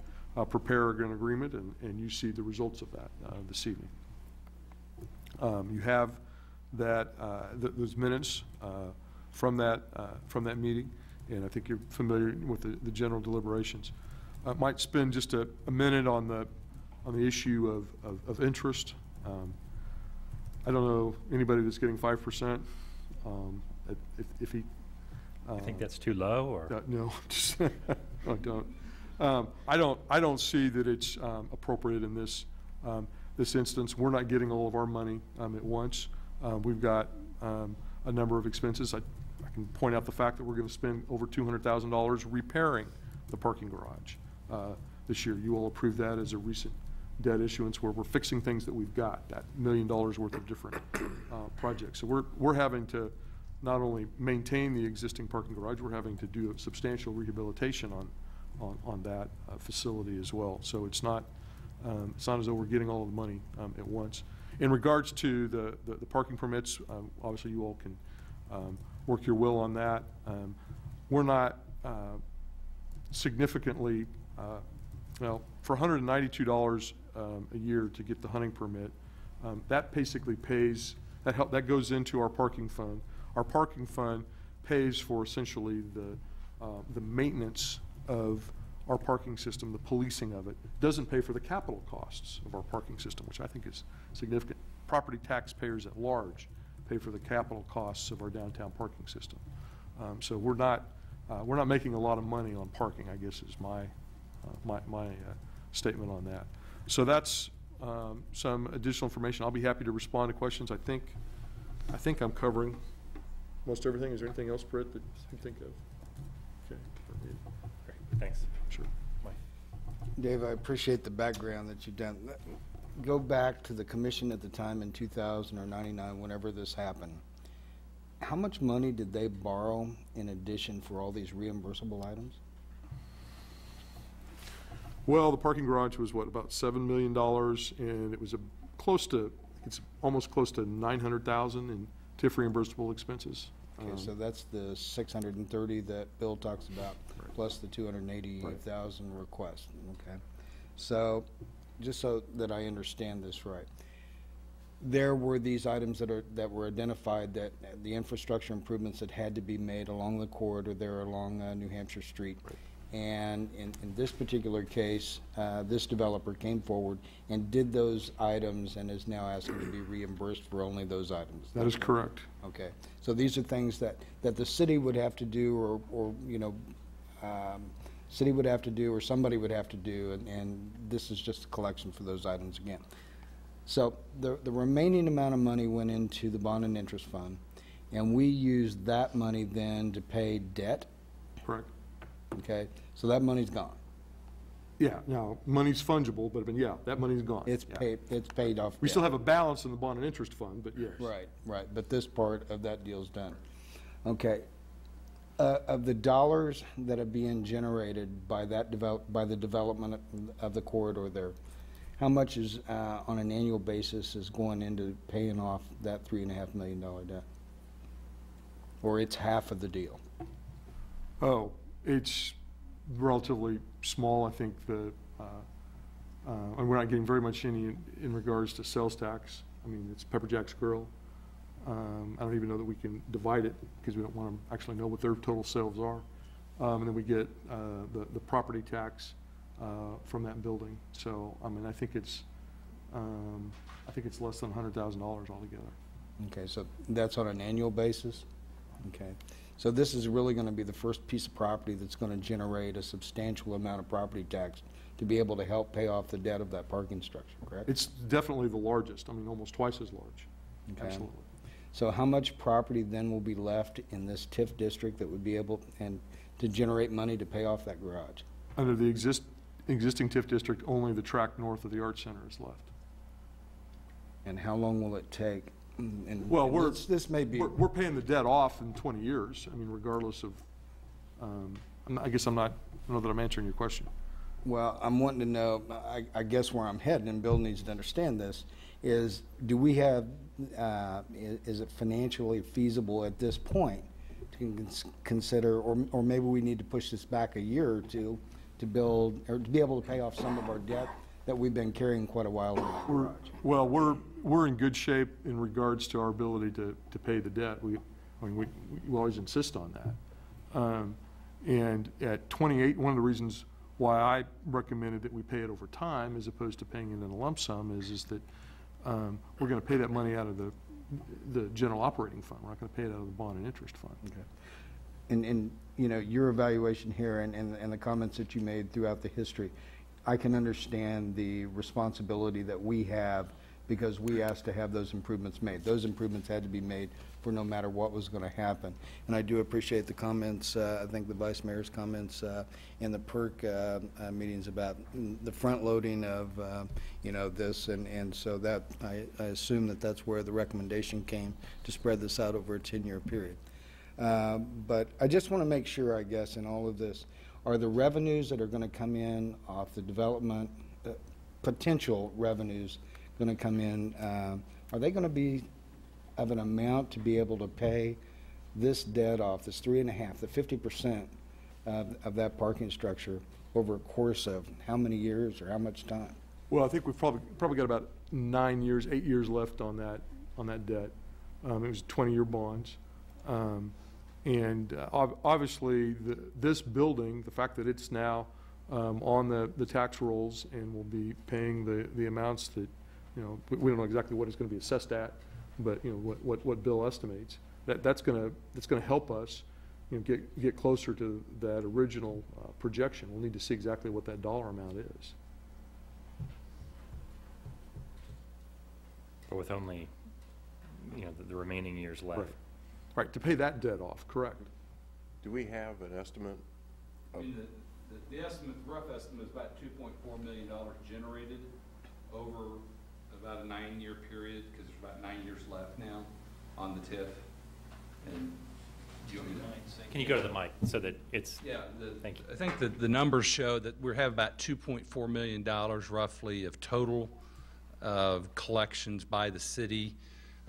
prepare an agreement, and you see the results of that this evening. You have that those minutes from that meeting, and I think you're familiar with the general deliberations. Might spend just a minute on the issue of interest. I don't know anybody that's getting 5%. If he, I think that's too low, or no, just I don't. I don't see that it's appropriate in this instance. We're not getting all of our money at once. We've got a number of expenses. I can point out the fact that we're going to spend over $200,000 repairing the parking garage this year. You all approved that as a recent debt issuance where we're fixing things that we've got, that $1 million worth of different projects. So we're having to not only maintain the existing parking garage, we're having to do a substantial rehabilitation on that facility as well. So it's not as though we're getting all of the money at once. In regards to the parking permits, obviously you all can work your will on that. We're not significantly, well, for $192 a year to get the hunting permit, that basically pays, that goes into our parking fund. Our parking fund pays for essentially the maintenance of our parking system, the policing of it. Doesn't pay for the capital costs of our parking system, which I think is significant. Property taxpayers at large pay for the capital costs of our downtown parking system. So we're not making a lot of money on parking, I guess, is my statement on that. So that's some additional information. I'll be happy to respond to questions. I think I'm covering most everything. Is there anything else, Britt, that you can think of? Okay. Great, thanks. Sure. Mike. Dave, I appreciate the background that you've done. Go back to the commission at the time in 2000 or 99, whenever this happened. How much money did they borrow in addition for all these reimbursable items? Well, the parking garage was what, about $7 million, and it was it's almost close to $900,000 in TIF reimbursable expenses. Okay, so that's the 630 that Bill talks about, Right. plus the 280,000 request. Okay, so just so that I understand this right, there were these items that were identified, that the infrastructure improvements that had to be made along the corridor there along New Hampshire Street. Right. And in this particular case, this developer came forward and did those items and is now asking to be reimbursed for only those items. That is correct. Okay, so these are things that the city would have to do, or city would have to do, or somebody would have to do, and this is just a collection for those items again. So the remaining amount of money went into the bond and interest fund, and we used that money then to pay debt. Correct. Okay, so that money's gone. Yeah, now, money's fungible, but yeah, that money's gone. It's Yeah. paid off. We debt. still have a balance in the bond and interest fund, but yes. Right, but this part of that deal's done. Okay, of the dollars that are being generated by by the development of the corridor there, how much is, on an annual basis, is going into paying off that $3.5 million debt? Or it's half of the deal? Oh, it's relatively small. I think and we're not getting very much in regards to sales tax. I mean, it's Pepper Jack's Grill. I don't even know that we can divide it because we don't want to actually know what their total sales are. And then we get the property tax from that building. So, I mean, I think it's less than $100,000 altogether. Okay, so that's on an annual basis? Okay. So this is really going to be the first piece of property that's going to generate a substantial amount of property tax to be able to help pay off the debt of that parking structure, correct? It's definitely the largest. I mean, almost twice as large. Okay. Absolutely. So how much property then will be left in this TIF district that would be able to generate money to pay off that garage? Under the existing TIF district, only the tract north of the Art Center is left. And how long will it take? And Well, this may be. we're paying the debt off in 20 years. I mean, regardless of, I guess I don't know that I'm answering your question. Well, I'm wanting to know, I guess where I'm heading, and Bill needs to understand this, is do we have, is it financially feasible at this point to consider, or maybe we need to push this back a year or two to build, or to be able to pay off some of our debt that we've been carrying quite a while in that garage? Well, we're in good shape in regards to our ability to pay the debt. We always insist on that. And at 28, one of the reasons why I recommended that we pay it over time as opposed to paying it in a lump sum is that we're going to pay that money out of the general operating fund. We're not going to pay it out of the bond and interest fund. Okay. and you know, your evaluation here and the comments that you made throughout the history, I can understand the responsibility that we have because we asked to have those improvements made. Those improvements had to be made for no matter what was going to happen. And I do appreciate the comments, I think the Vice Mayor's comments in the PERC meetings about the front loading of, you know, this. And so that, I assume that that's where the recommendation came to spread this out over a 10-year period. But I just want to make sure, I guess, in all of this, are the revenues that are going to come in off the development, potential revenues going to come in, are they going to be of an amount to be able to pay this debt off, this 3.5, the 50% of that parking structure over a course of how many years or how much time? Well, I think we've probably got about 9 years, 8 years left on that debt. It was 20-year bonds. Obviously, this building, the fact that it's now on the tax rolls and will be paying the amounts that, you know, we don't know exactly what it's going to be assessed at, but you know what Bill estimates. That's going to help us, you know, get closer to that original projection. We'll need to see exactly what that dollar amount is. But with only, you know, the remaining years left. Right. Right, to pay that debt off, correct. Do we have an estimate? I mean, the estimate, the rough estimate is about $2.4 million generated over about a 9-year period, because there's about 9 years left now on the TIF. And you want me to? Can you go to the mic so that it's? Yeah, thank you. I think that the numbers show that we have about $2.4 million roughly of total of collections by the city.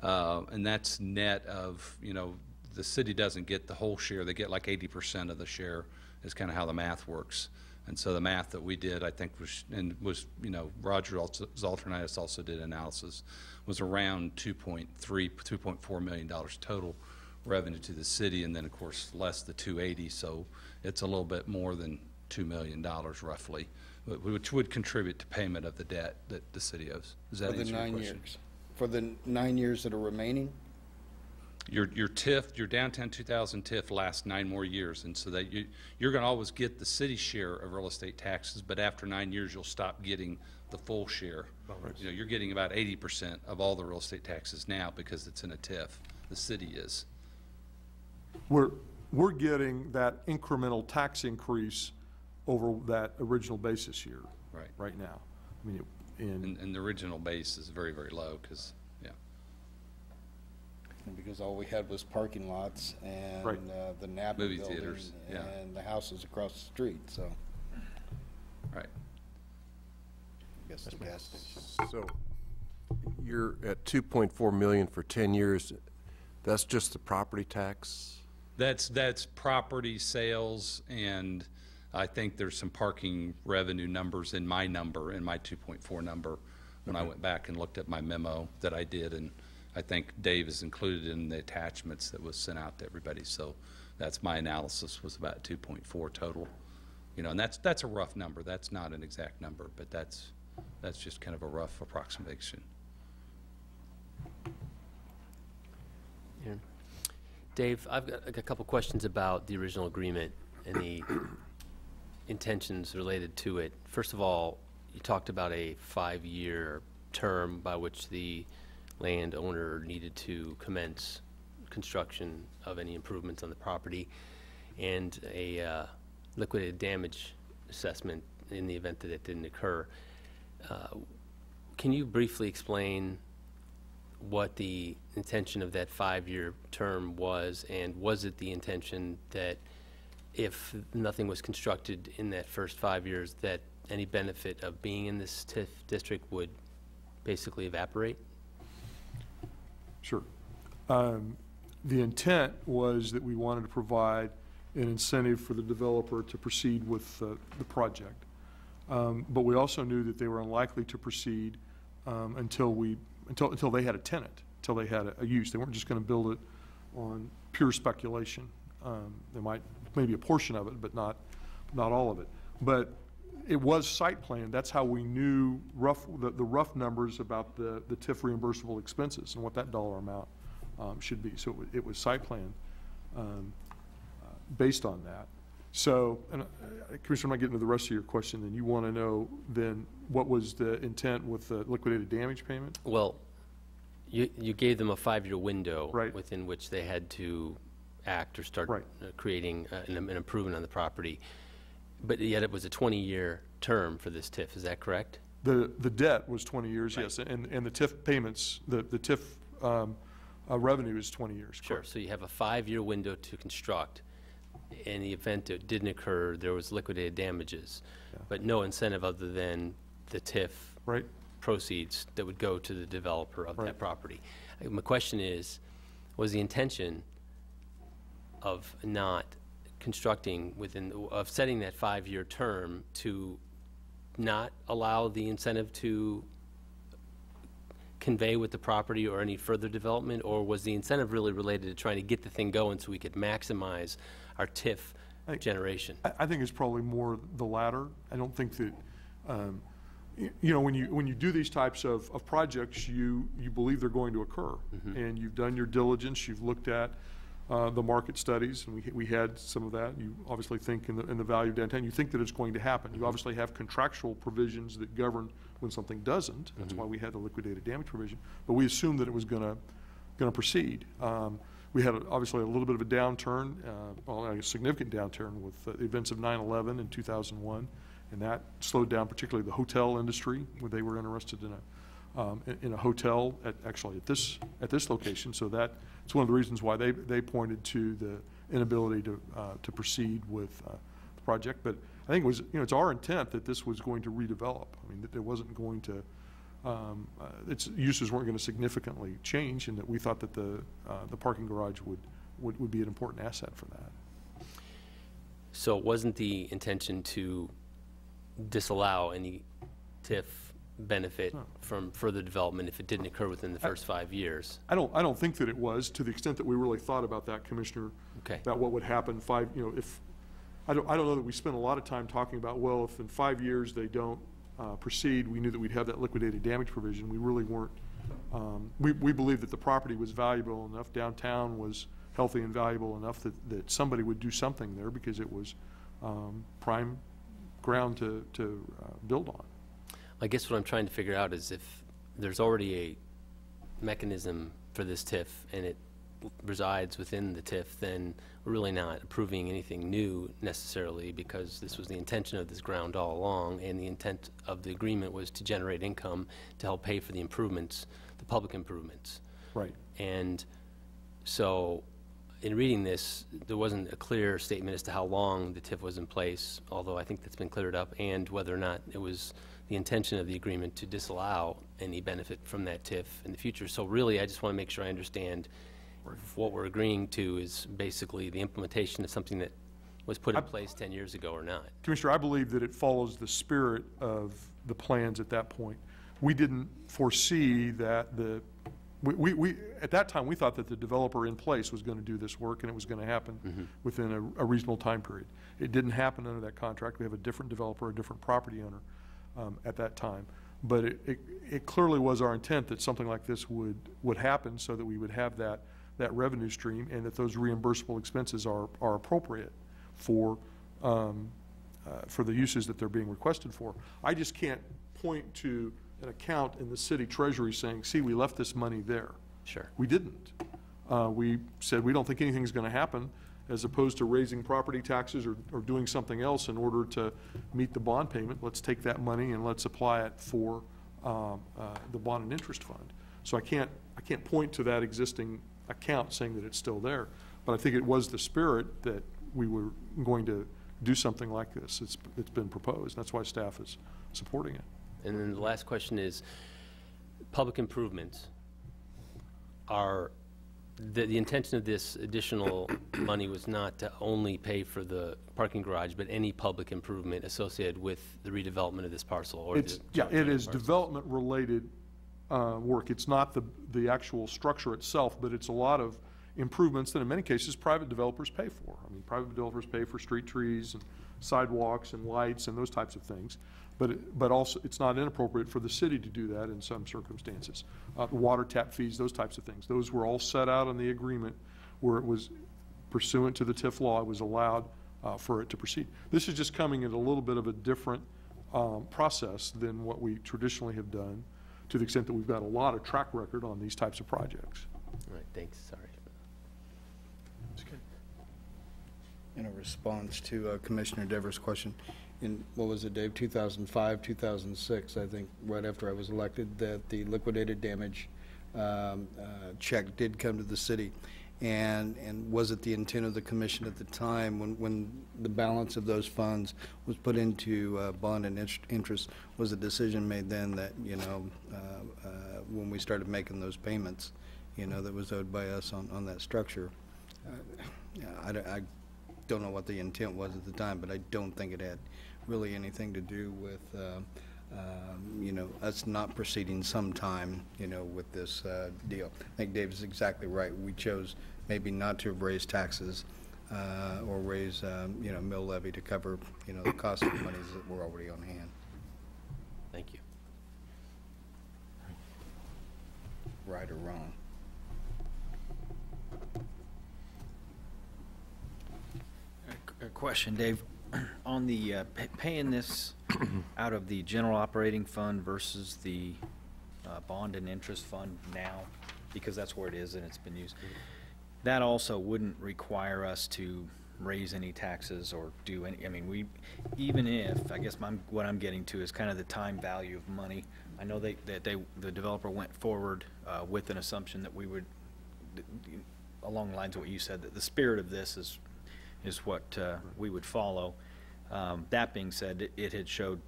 And that's net of, you know, the city doesn't get the whole share. They get like 80% of the share is kind of how the math works. And so the math that we did, I think, was, you know, Roger Zolternitis also did analysis, was around $2.4 million total revenue to the city, and then, of course, less the 280, so it's a little bit more than $2 million roughly, which would contribute to payment of the debt that the city owes. Does that answer your question? For the 9 years? For the 9 years that are remaining? Your TIF, your downtown 2000 TIF lasts 9 more years, and so that you're going to always get the city share of real estate taxes, but after 9 years you'll stop getting the full share. Right. You know, you're getting about 80% of all the real estate taxes now because it's in a TIF. The city is. We're getting that incremental tax increase over that original basis year. Right now. I mean, and the original base is very, very low because, yeah. And because all we had was parking lots and the Napa movie building theaters, yeah, and the houses across the street, so. Right. I guess the gas station. So you're at 2.4 million for 10 years. That's just the property tax? That's property sales, and I think there's some parking revenue numbers in my number, in my 2.4 number, when I went back and looked at my memo that I did, and I think Dave is included in the attachments that was sent out to everybody. So that's my analysis, was about 2.4 total. You know, and that's a rough number. That's not an exact number, but that's just kind of a rough approximation. Yeah. Dave, I've got a couple questions about the original agreement and the intentions related to it. First of all, you talked about a 5-year term by which the landowner needed to commence construction of any improvements on the property, and a liquidated damage assessment in the event that it didn't occur. Can you briefly explain what the intention of that 5-year term was, and was it the intention that if nothing was constructed in that first 5 years, that any benefit of being in this TIF district would basically evaporate? Sure. The intent was that we wanted to provide an incentive for the developer to proceed with the project. But we also knew that they were unlikely to proceed until they had a tenant, until they had a use. They weren't just going to build it on pure speculation. There might maybe a portion of it, but not all of it. But it was site planned. That's how we knew the rough numbers about the TIF reimbursable expenses and what that dollar amount should be. So it was site planned. based on that. So, and Commissioner, I'm not getting to the rest of your question, and you want to know then what was the intent with the liquidated damage payment? Well, you gave them a 5-year window Right. within which they had to act or start Right. creating an improvement on the property. But yet it was a 20-year term for this TIF, is that correct? The debt was 20 years, Right. yes, and the TIF payments, the TIF revenue is 20 years, Sure, correct? so you have a 5-year window to construct. In the event it didn't occur, there was liquidated damages, Yeah. but no incentive other than the TIF Right? proceeds that would go to the developer of Right. that property. My question is, was the intention of not constructing of setting that 5-year term to not allow the incentive to convey with the property or any further development, or was the incentive really related to trying to get the thing going so we could maximize our TIF generation? I think it's probably more the latter. I don't think that, you know, when you do these types of projects, you believe they're going to occur. And you've done your diligence, you've looked at the market studies, and we had some of that. You obviously think in the value of downtown, you think that it's going to happen. You obviously have contractual provisions that govern when something doesn't. That's why we had the liquidated damage provision. But we assumed that it was going to proceed. We had obviously a little bit of a downturn, well, a significant downturn with the events of 9/11 in 2001, and that slowed down particularly the hotel industry, where they were interested in a hotel at this location. So that it's one of the reasons why they pointed to the inability to proceed with the project. But I think it was, it's our intent that this was going to redevelop. I mean, that it wasn't going to. Its uses weren't going to significantly change, and that we thought that the parking garage would be an important asset for that. So it wasn't the intention to disallow any TIF benefit from further development if it didn't occur within the first 5 years? I don't think that it was, to the extent that we really thought about that, Commissioner. Okay. About what would happen if I don't know that we spent a lot of time talking about, well, if in 5 years they don't proceed, we knew that we'd have that liquidated damage provision. We really weren't. We believed that the property was valuable enough, downtown was healthy and valuable enough that somebody would do something there because it was prime ground to build on. I guess what I'm trying to figure out is if there's already a mechanism for this TIF and it resides within the TIF, then we're really not approving anything new necessarily, because this was the intention of this ground all along, and the intent of the agreement was to generate income to help pay for the improvements, the public improvements. Right. And so in reading this, there wasn't a clear statement as to how long the TIF was in place, although I think that's been cleared up, and whether or not it was the intention of the agreement to disallow any benefit from that TIF in the future. So really, I just want to make sure I understand if what we're agreeing to is basically the implementation of something that was put in place 10 years ago or not. Commissioner, I believe that it follows the spirit of the plans at that point. We didn't foresee that we at that time, we thought that the developer in place was going to do this work, and it was going to happen within a reasonable time period. It didn't happen under that contract. We have a different developer, a different property owner at that time. But it clearly was our intent that something like this would happen, so that we would have that revenue stream, and that those reimbursable expenses are appropriate for the uses that they're being requested for. I just can't point to an account in the city treasury saying, see, we left this money there. Sure. We didn't. We said we don't think anything's going to happen, as opposed to raising property taxes or doing something else in order to meet the bond payment. Let's take that money and let's apply it for the bond and interest fund. So I can't point to that existing account saying that it's still there, but I think it was the spirit that we were going to do something like this. It's been proposed. That's why staff is supporting it. And then the last question is, public improvements are, the intention of this additional money was not to only pay for the parking garage, but any public improvement associated with the redevelopment of this parcel? Or It is development-related work. It's not the actual structure itself, but it's a lot of improvements that in many cases private developers pay for. I mean, private developers pay for street trees and sidewalks and lights and those types of things. But also, it's not inappropriate for the city to do that in some circumstances. Water tap fees, those types of things. Those were all set out in the agreement, where it was pursuant to the TIF law, it was allowed for it to proceed. This is just coming at a little bit of a different process than what we traditionally have done, to the extent that we've got a lot of track record on these types of projects. All right, thanks, sorry. In a response to Commissioner Devers' question, in, what was it, Dave, 2005, 2006, I think, right after I was elected, that the liquidated damage check did come to the city. And was it the intent of the commission at the time, when the balance of those funds was put into bond and interest, was a decision made then that, you know, when we started making those payments, you know, that was owed by us on that structure? I don't know what the intent was at the time, but I don't think it had really anything to do with, you know, us not proceeding sometime, you know, with this deal. I think Dave is exactly right. We chose maybe not to raise taxes or raise, you know, mill levy to cover, you know, the cost of monies that were already on hand. Thank you. Right or wrong. A question, Dave, on the paying this out of the general operating fund versus the bond and interest fund now, because that's where it is and it's been used, that also wouldn't require us to raise any taxes or do any, I mean, we, even if, I guess what I'm getting to is kind of the time value of money. I know the developer went forward with an assumption that we would, along the lines of what you said, that the spirit of this is what we would follow. That being said, it had showed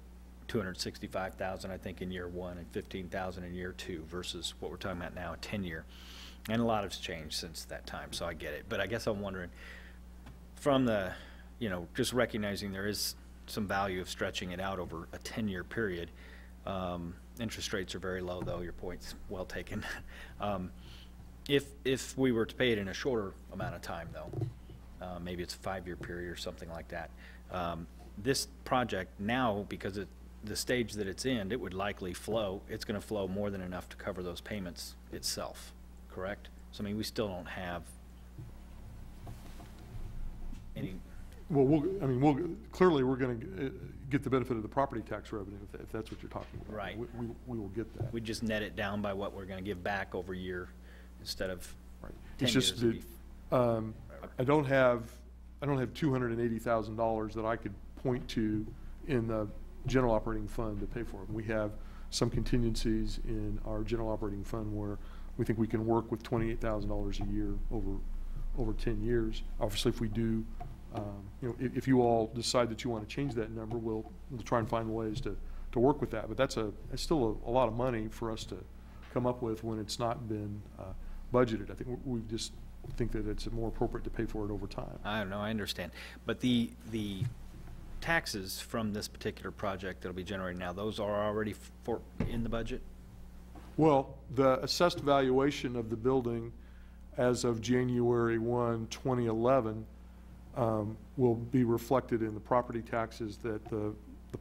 $265,000, I think, in year one and $15,000 in year two versus what we're talking about now, a 10-year. And a lot has changed since that time, so I get it. But I guess I'm wondering, from the, you know, just recognizing there is some value of stretching it out over a 10-year period. Interest rates are very low, though. Your point's well taken. If we were to pay it in a shorter amount of time, though, maybe it's a 5-year period or something like that. This project now, because the stage that it's in, it would likely flow. It's going to flow more than enough to cover those payments itself, correct? So, I mean, we still don't have any. Well, clearly we're going to get the benefit of the property tax revenue, if that's what you're talking about. Right. We will get that. We just net it down by what we're going to give back over year instead of right. 10 It's years. just that I don't have $280,000 that I could point to in the general operating fund to pay for it. We have some contingencies in our general operating fund where we think we can work with $28,000 a year over 10 years. Obviously, if we do, you know, if you all decide that you want to change that number, we'll try and find ways to work with that. But that's still a lot of money for us to come up with when it's not been budgeted. I think we just think that it's more appropriate to pay for it over time. I don't know, I understand. But the taxes from this particular project that'll be generated now, those are already in the budget? Well, the assessed valuation of the building as of January 1, 2011 will be reflected in the property taxes that the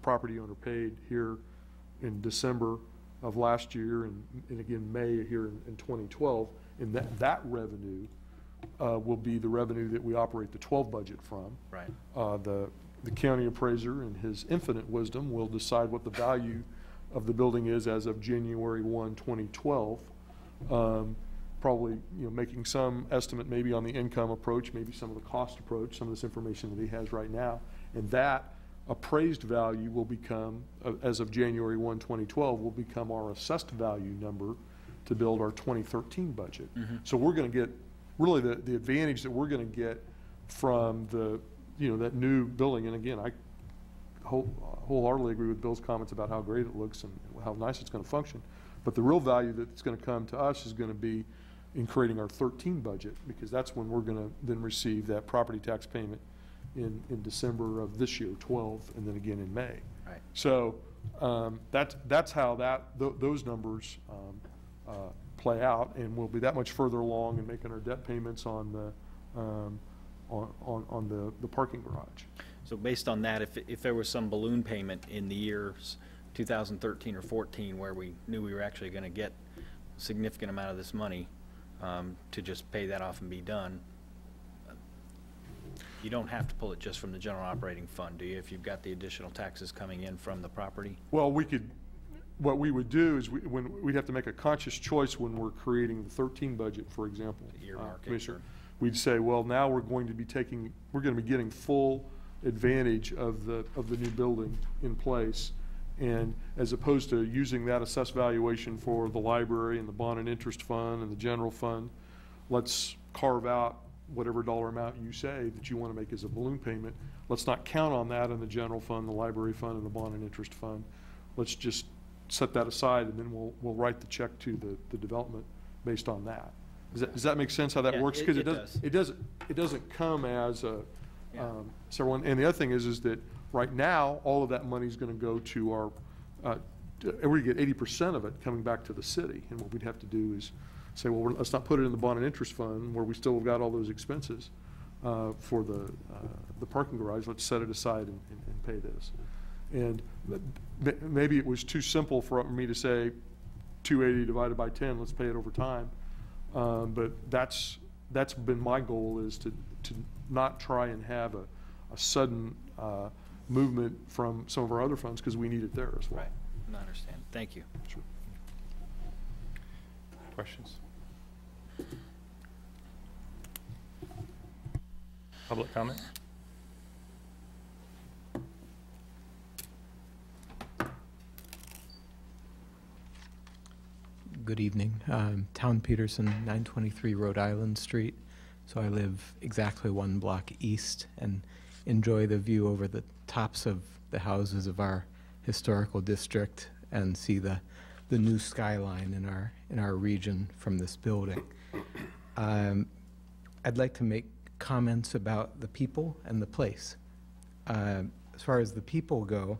property owner paid here in December of last year and again May here in 2012. And that revenue will be the revenue that we operate the 12 budget from. Right. The county appraiser, in his infinite wisdom, will decide what the value of the building is as of January 1, 2012. Probably, you know, making some estimate maybe on the income approach, maybe some of the cost approach, some of this information that he has right now. And that appraised value will become, as of January 1, 2012, will become our assessed value number to build our 2013 budget. Mm-hmm. So we're going to get, really the advantage that we're going to get from the, you know, that new building. And again, I wholeheartedly agree with Bill's comments about how great it looks and how nice it's going to function. But the real value that's going to come to us is going to be in creating our 13 budget, because that's when we're going to then receive that property tax payment in December of this year, 12, and then again in May. Right. So that's how those numbers play out, and we'll be that much further along in making our debt payments on the parking garage. So based on that, if there was some balloon payment in the years 2013 or 14 where we knew we were actually going to get a significant amount of this money to just pay that off and be done, You don't have to pull it just from the general operating fund, do you, if you've got the additional taxes coming in from the property? Well, what we would do is we'd have to make a conscious choice when we're creating the 13 budget, for example. Earmark it, Commissioner. sure. We'd say, well, now we're going to be getting full advantage of the new building in place. And as opposed to using that assessed valuation for the library and the bond and interest fund and the general fund, let's carve out whatever dollar amount you say that you want to make as a balloon payment. Let's not count on that in the general fund, the library fund, and the bond and interest fund. Let's just set that aside, and then we'll write the check to the development based on that. Does that make sense how that Yeah, works? it Because does. it doesn't come as a Yeah. several. And the other thing is that right now all of that money is going to go to our. We get 80% of it coming back to the city, and what we'd have to do is say, well, let's not put it in the bond and interest fund where we still have got all those expenses for the parking garage. Let's set it aside and pay this. And maybe it was too simple for me to say 280 divided by 10, let's pay it over time. But that's been my goal, is to not try and have a sudden movement from some of our other funds, because we need it there as well. Right, I understand. Thank you. Sure. Questions? Public comment? Good evening. Town Peterson, 923 Rhode Island Street. So I live exactly one block east and enjoy the view over the tops of the houses of our historical district and see the new skyline in our region from this building. I'd like to make comments about the people and the place. As far as the people go,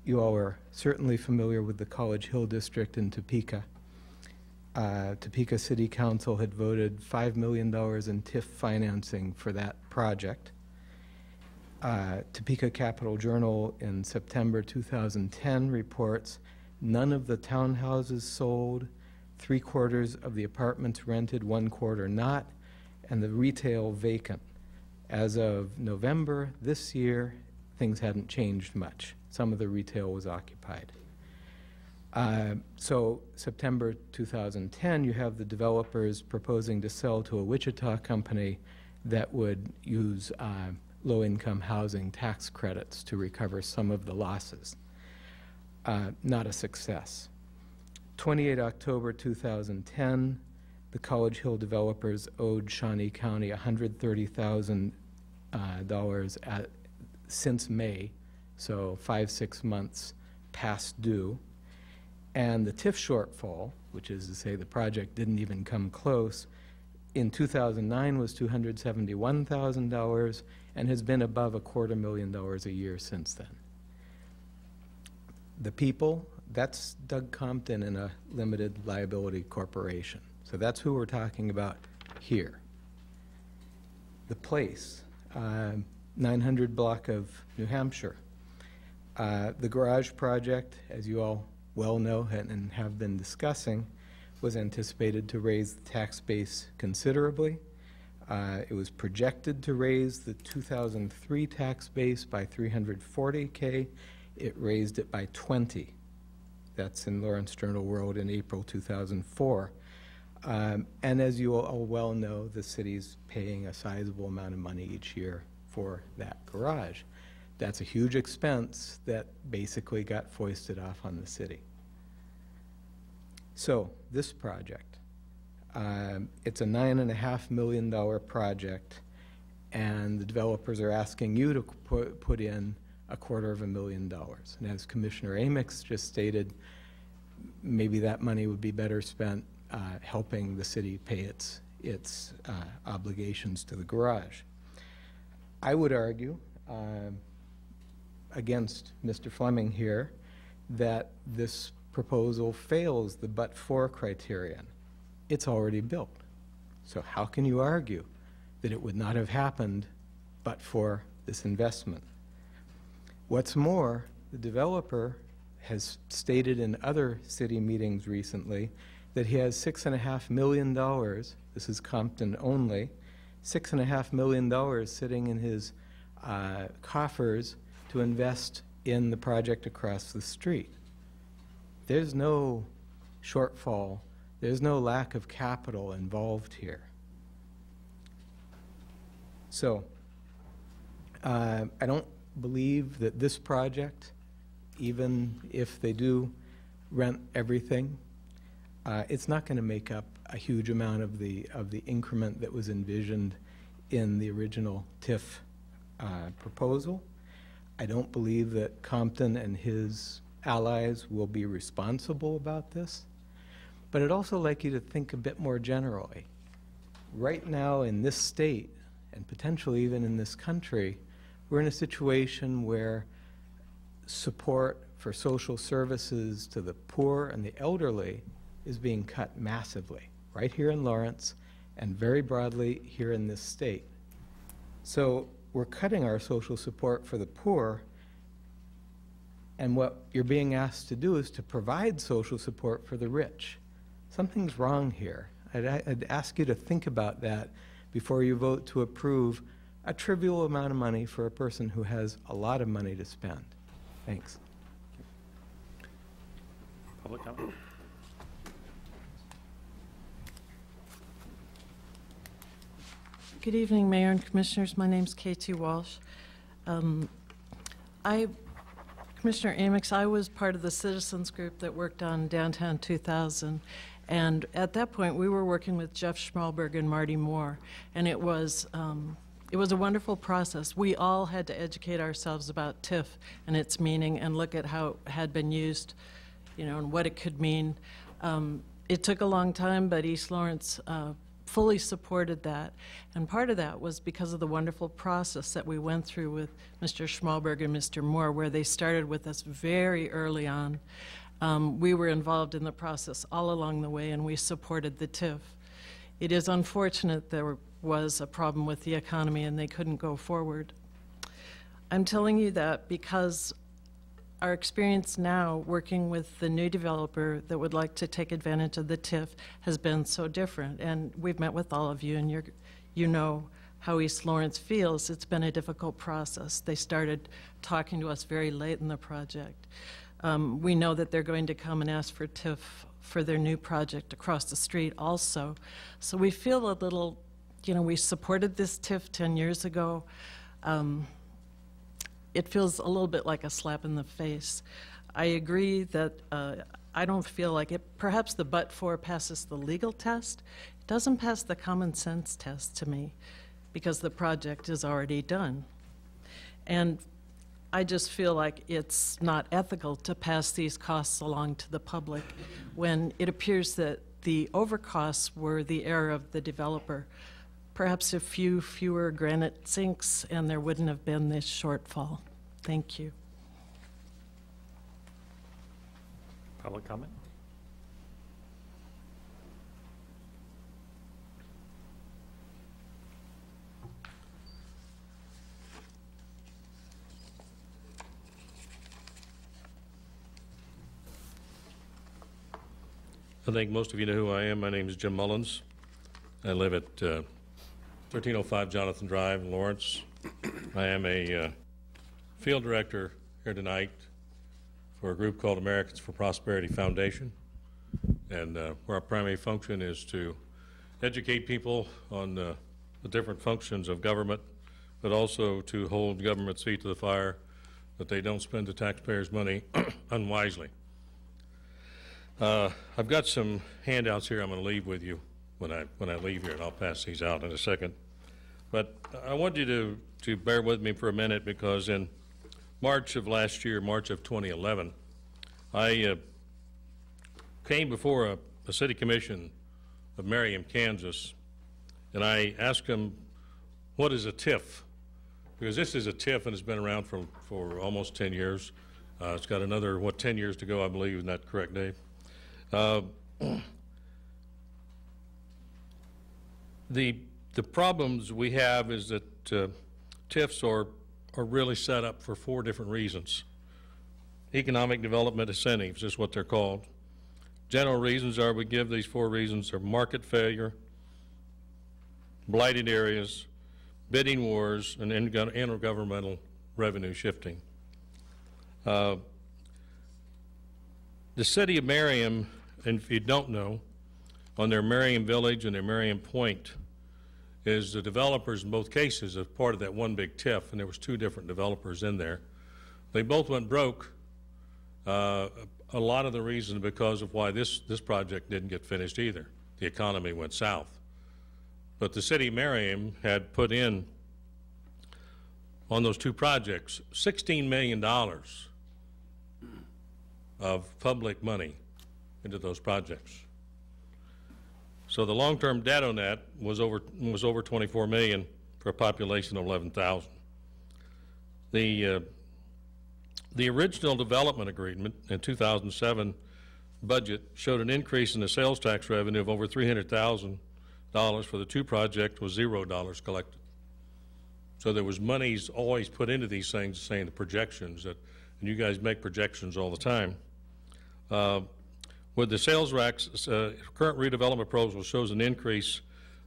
you all are certainly familiar with the College Hill District in Topeka. Topeka City Council had voted $5 million in TIF financing for that project. Topeka Capital Journal in September 2010 reports none of the townhouses sold, 3/4 of the apartments rented, 1/4 not, and the retail vacant. As of November this year, things hadn't changed much. Some of the retail was occupied. So September 2010, you have the developers proposing to sell to a Wichita company that would use low-income housing tax credits to recover some of the losses. Not a success. 28 October 2010, the College Hill developers owed Shawnee County $130,000 since May, so 5-6 months past due. And the TIF shortfall, which is to say the project didn't even come close, in 2009 was $271,000 and has been above $250,000 a year since then. The people, that's Doug Compton and a limited liability corporation. So that's who we're talking about here. The place, 900 block of New Hampshire. The garage project, as you all well know and have been discussing, was anticipated to raise the tax base considerably. It was projected to raise the 2003 tax base by $340K. It raised it by 20. That's in Lawrence Journal World in April 2004. And as you all well know, the city's paying a sizable amount of money each year for that garage. That's a huge expense that basically got foisted off on the city. So this project, it's a $9.5 million project, and the developers are asking you to put in $250,000. And as Commissioner Amix just stated, maybe that money would be better spent helping the city pay its obligations to the garage. I would argue against Mr. Fleming here that this proposal fails the but-for criterion. It's already built. So how can you argue that it would not have happened but for this investment? What's more, the developer has stated in other city meetings recently that he has $6.5 million, this is Compton only, $6.5 million sitting in his coffers to invest in the project across the street. There's no shortfall. There's no lack of capital involved here. So I don't believe that this project, even if they do rent everything, it's not going to make up a huge amount of the increment that was envisioned in the original TIF proposal. I don't believe that Compton and his allies will be responsible about this. But I'd also like you to think a bit more generally. Right now in this state, and potentially even in this country, we're in a situation where support for social services to the poor and the elderly is being cut massively, right here in Lawrence and very broadly here in this state. So we're cutting our social support for the poor, and what you're being asked to do is to provide social support for the rich. Something's wrong here. I'd ask you to think about that before you vote to approve a trivial amount of money for a person who has a lot of money to spend. Thanks. Public comment? Good evening, Mayor and Commissioners. My name's Katie Walsh. Commissioner Amix, I was part of the citizens group that worked on Downtown 2000, and at that point we were working with Jeff Schmalberg and Marty Moore, and it was a wonderful process. We all had to educate ourselves about TIF and its meaning and look at how it had been used, and what it could mean. It took a long time, but East Lawrence fully supported that. And part of that was because of the wonderful process that we went through with Mr. Schmalberg and Mr. Moore, where they started with us very early on. We were involved in the process all along the way, and we supported the TIF. It is unfortunate there was a problem with the economy and they couldn't go forward. I'm telling you that because our experience now working with the new developer that would like to take advantage of the TIF has been so different. And we've met with all of you, and you know how East Lawrence feels. It's been a difficult process. They started talking to us very late in the project. We know that they're going to come and ask for TIF for their new project across the street also. So we feel a little, we supported this TIF 10 years ago. It feels a little bit like a slap in the face. I agree that I don't feel like it. Perhaps the but-for passes the legal test. It doesn't pass the common sense test to me because the project is already done. And I just feel like it's not ethical to pass these costs along to the public when it appears that the overcosts were the error of the developer. Perhaps a few fewer granite sinks and there wouldn't have been this shortfall. Thank you. Public comment? I think most of you know who I am. My name is Jim Mullins. I live at 1305 Jonathan Drive in Lawrence. I am a field director here tonight for a group called Americans for Prosperity Foundation, and where our primary function is to educate people on the different functions of government, but also to hold government's feet to the fire that they don't spend the taxpayers' money unwisely. I've got some handouts here I'm going to leave with you when I leave here, and I'll pass these out in a second. But I want you to bear with me for a minute, because in March of last year, March of 2011, I came before a city commission of Merriam, Kansas, and I asked them, what is a TIF? Because this is a TIF and it's been around for almost 10 years. It's got another, 10 years to go, I believe. Isn't that correct, Dave? The problems we have is that TIFs are really set up for 4 different reasons. Economic development incentives is what they're called. General reasons are, we give these 4 reasons, are market failure, blighted areas, bidding wars, and intergovernmental revenue shifting. The city of Merriam, and if you don't know, on their Merriam Village and their Merriam Point, is the developers in both cases as part of that one big TIF, and there was 2 different developers in there. They both went broke. A lot of the reason because of why this project didn't get finished either. The economy went south. But the city of Merriam had put in, on those 2 projects, $16 million of public money into those projects. So the long-term debt on that was over $24 million for a population of 11,000. The original development agreement in 2007 budget showed an increase in the sales tax revenue of over $300,000 for the 2 projects with $0 collected. So there was monies always put into these things, saying the projections that, and you guys make projections all the time. With the sales racks, current redevelopment proposal shows an increase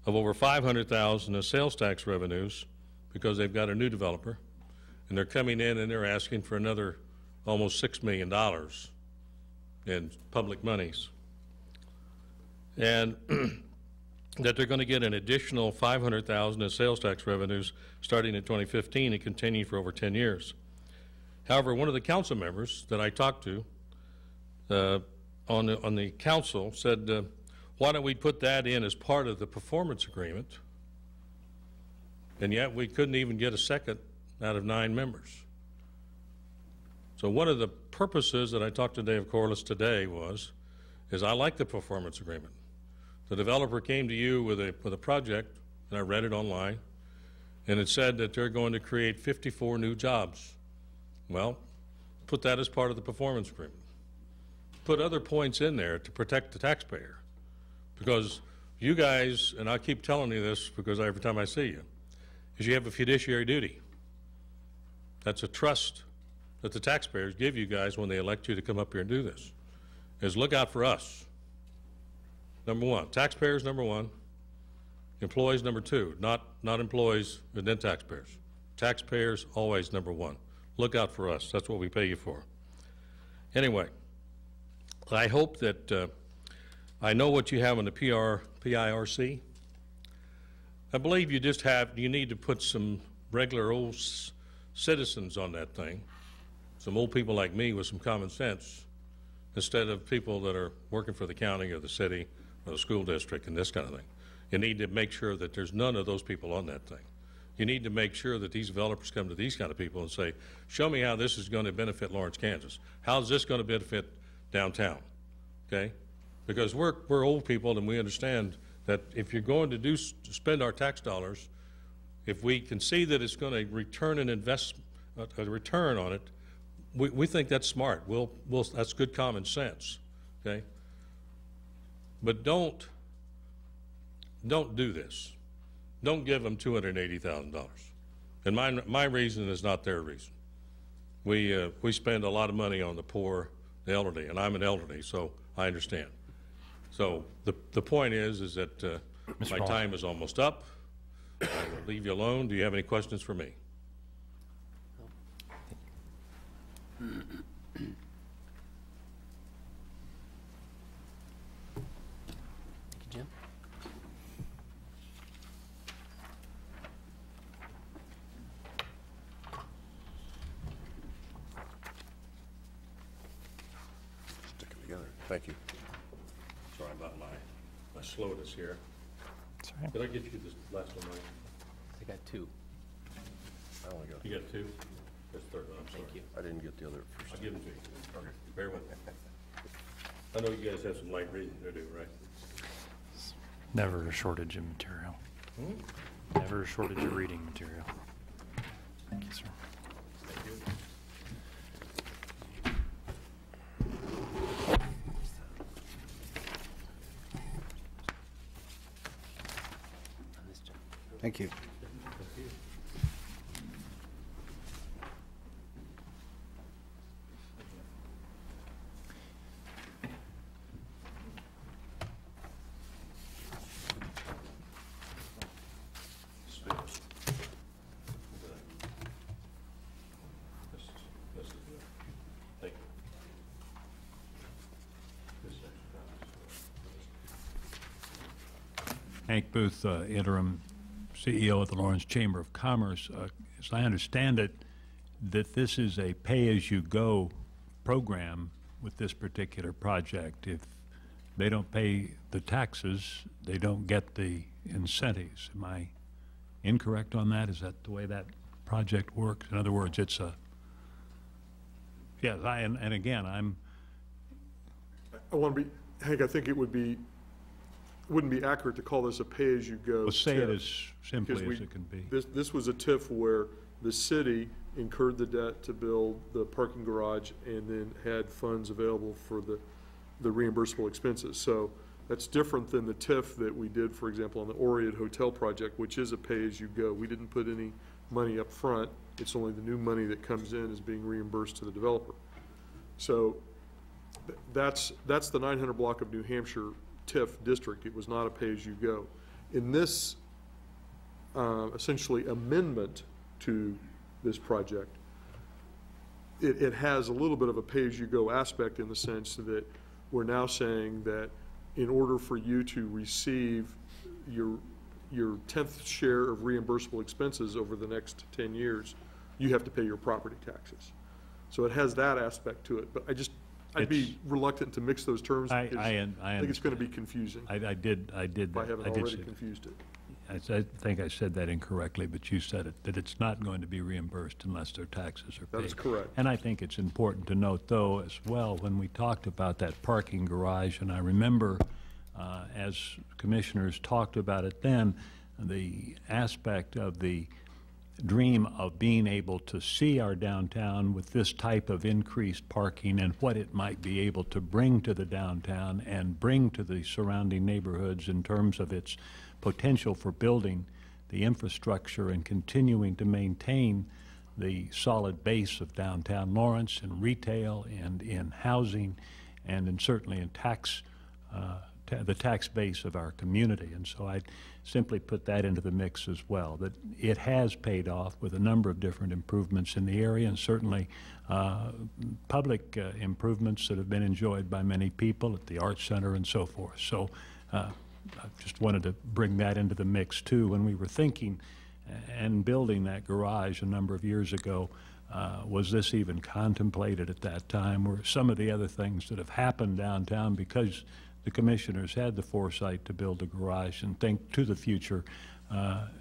of over $500,000 in sales tax revenues because they've got a new developer, and they're coming in and they're asking for another almost $6 million in public monies. And that they're going to get an additional $500,000 in sales tax revenues starting in 2015 and continue for over 10 years. However, one of the council members that I talked to on the council said, why don't we put that in as part of the performance agreement? And yet we couldn't even get a second out of 9 members. So one of the purposes that I talked to Dave Corliss today is I like the performance agreement. The developer came to you with a project, and I read it online, and it said that they're going to create 54 new jobs. Well, put that as part of the performance agreement. Put other points in there to protect the taxpayer. Because you guys, and I keep telling you this because every time I see you, is you have a fiduciary duty. That's a trust that the taxpayers give you guys when they elect you to come up here and do this, is look out for us. Number 1, taxpayers number 1, employees number 2, not employees and then taxpayers. Taxpayers always number 1. Look out for us. That's what we pay you for. Anyway, I hope that I know what you have in the PIRC. I believe you need to put some regular old citizens on that thing, some old people like me with some common sense, instead of people that are working for the county or the city or the school district and this kind of thing. You need to make sure that there's none of those people on that thing. You need to make sure that these developers come to these kind of people and say, show me how this is going to benefit Lawrence, Kansas. How is this going to benefit downtown? Okay? Because we're old people and we understand that if you're going to spend our tax dollars, if we can see that it's going to return an a return on it, we think that's smart. That's good common sense. Okay? But don't do this. Don't give them $280,000. And my reason is not their reason. We spend a lot of money on the poor, the elderly, and I'm an elderly, so I understand. So the point is that my time is almost up. I will leave you alone. Do you have any questions for me? Thank you, Jim. Stick it together. Thank you. Sorry about my slowness here. Sorry. Did I get you this last one right? I got 2. I only got. You got 2? That's third one, I'm sorry. Thank you. I didn't get the other first. I'll give them to you. Okay. Bear with me. I know you guys have some light reading to do, right? Never a shortage of material. Never a shortage of reading material. Thank you, sir. Thank you. On this, Jim. Thank you. Hank Booth, interim CEO of the Lawrence Chamber of Commerce. As I understand it, that this is a pay-as-you-go program with this particular project. If they don't pay the taxes, they don't get the incentives. Am I incorrect on that? Is that the way that project works? In other words, it's a, yes, and again, I want to be, Hank, I think it wouldn't be accurate to call this a pay-as-you-go. Let's say it TIF, as simply because as it can be. This was a TIF where the city incurred the debt to build the parking garage and then had funds available for the reimbursable expenses. So that's different than the TIF that we did, for example, on the Oread Hotel project, which is a pay-as-you-go. We didn't put any money up front. It's only the new money that comes in is being reimbursed to the developer. So that's the 900 block of New Hampshire TIF district. It was not a pay-as-you-go. In this essentially amendment to this project, it has a little bit of a pay-as-you-go aspect in the sense that we're now saying that in order for you to receive your 10th share of reimbursable expenses over the next 10 years, you have to pay your property taxes. So it has that aspect to it. But I'd be reluctant to mix those terms. I think it's going to be confusing. I did. If I haven't already confused it. I think I said that incorrectly, but you said it, that it's not going to be reimbursed unless their taxes are paid. That is correct. And I think it's important to note, though, as well, when we talked about that parking garage, and I remember as commissioners talked about it then, the aspect of the dream of being able to see our downtown with this type of increased parking and what it might be able to bring to the downtown and bring to the surrounding neighborhoods in terms of its potential for building the infrastructure and continuing to maintain the solid base of downtown Lawrence in retail and in housing and certainly in the tax base of our community. And so I simply put that into the mix as well, that it has paid off with a number of different improvements in the area and certainly public improvements that have been enjoyed by many people at the Arts Center and so forth. So I just wanted to bring that into the mix too. When we were thinking and building that garage a number of years ago, was this even contemplated at that time? Were some of the other things that have happened downtown because the commissioners had the foresight to build a garage and think to the future,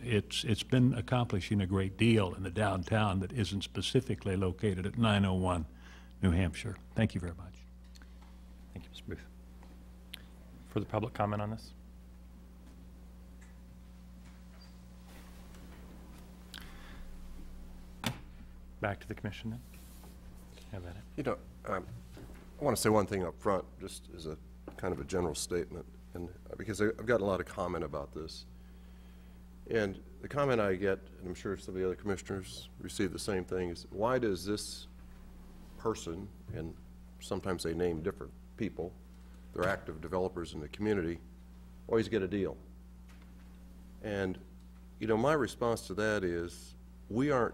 it's been accomplishing a great deal in the downtown that isn't specifically located at 901 New Hampshire. Thank you very much. Thank you, Mr. Booth. Further public comment on this? Back to the commission then. Have at it. You know, I want to say one thing up front, just as a kind of a general statement, and because I've gotten a lot of comment about this. And the comment I get, and I'm sure some of the other commissioners receive the same thing, is why does this person, and sometimes they name different people, they're active developers in the community, always get a deal? And, you know, my response to that is we aren't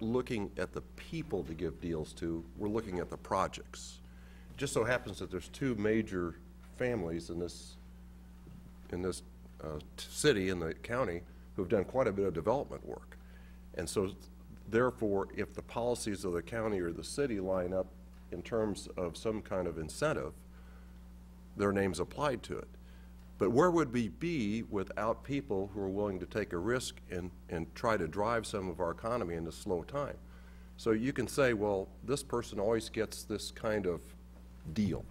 looking at the people to give deals to, we're looking at the projects. It just so happens that there's two major families in this city, in the county, who've done quite a bit of development work. And so, therefore, if the policies of the county or the city line up in terms of some kind of incentive, their name's applied to it. But where would we be without people who are willing to take a risk and try to drive some of our economy in a slow time? So you can say, well, this person always gets this kind of deal.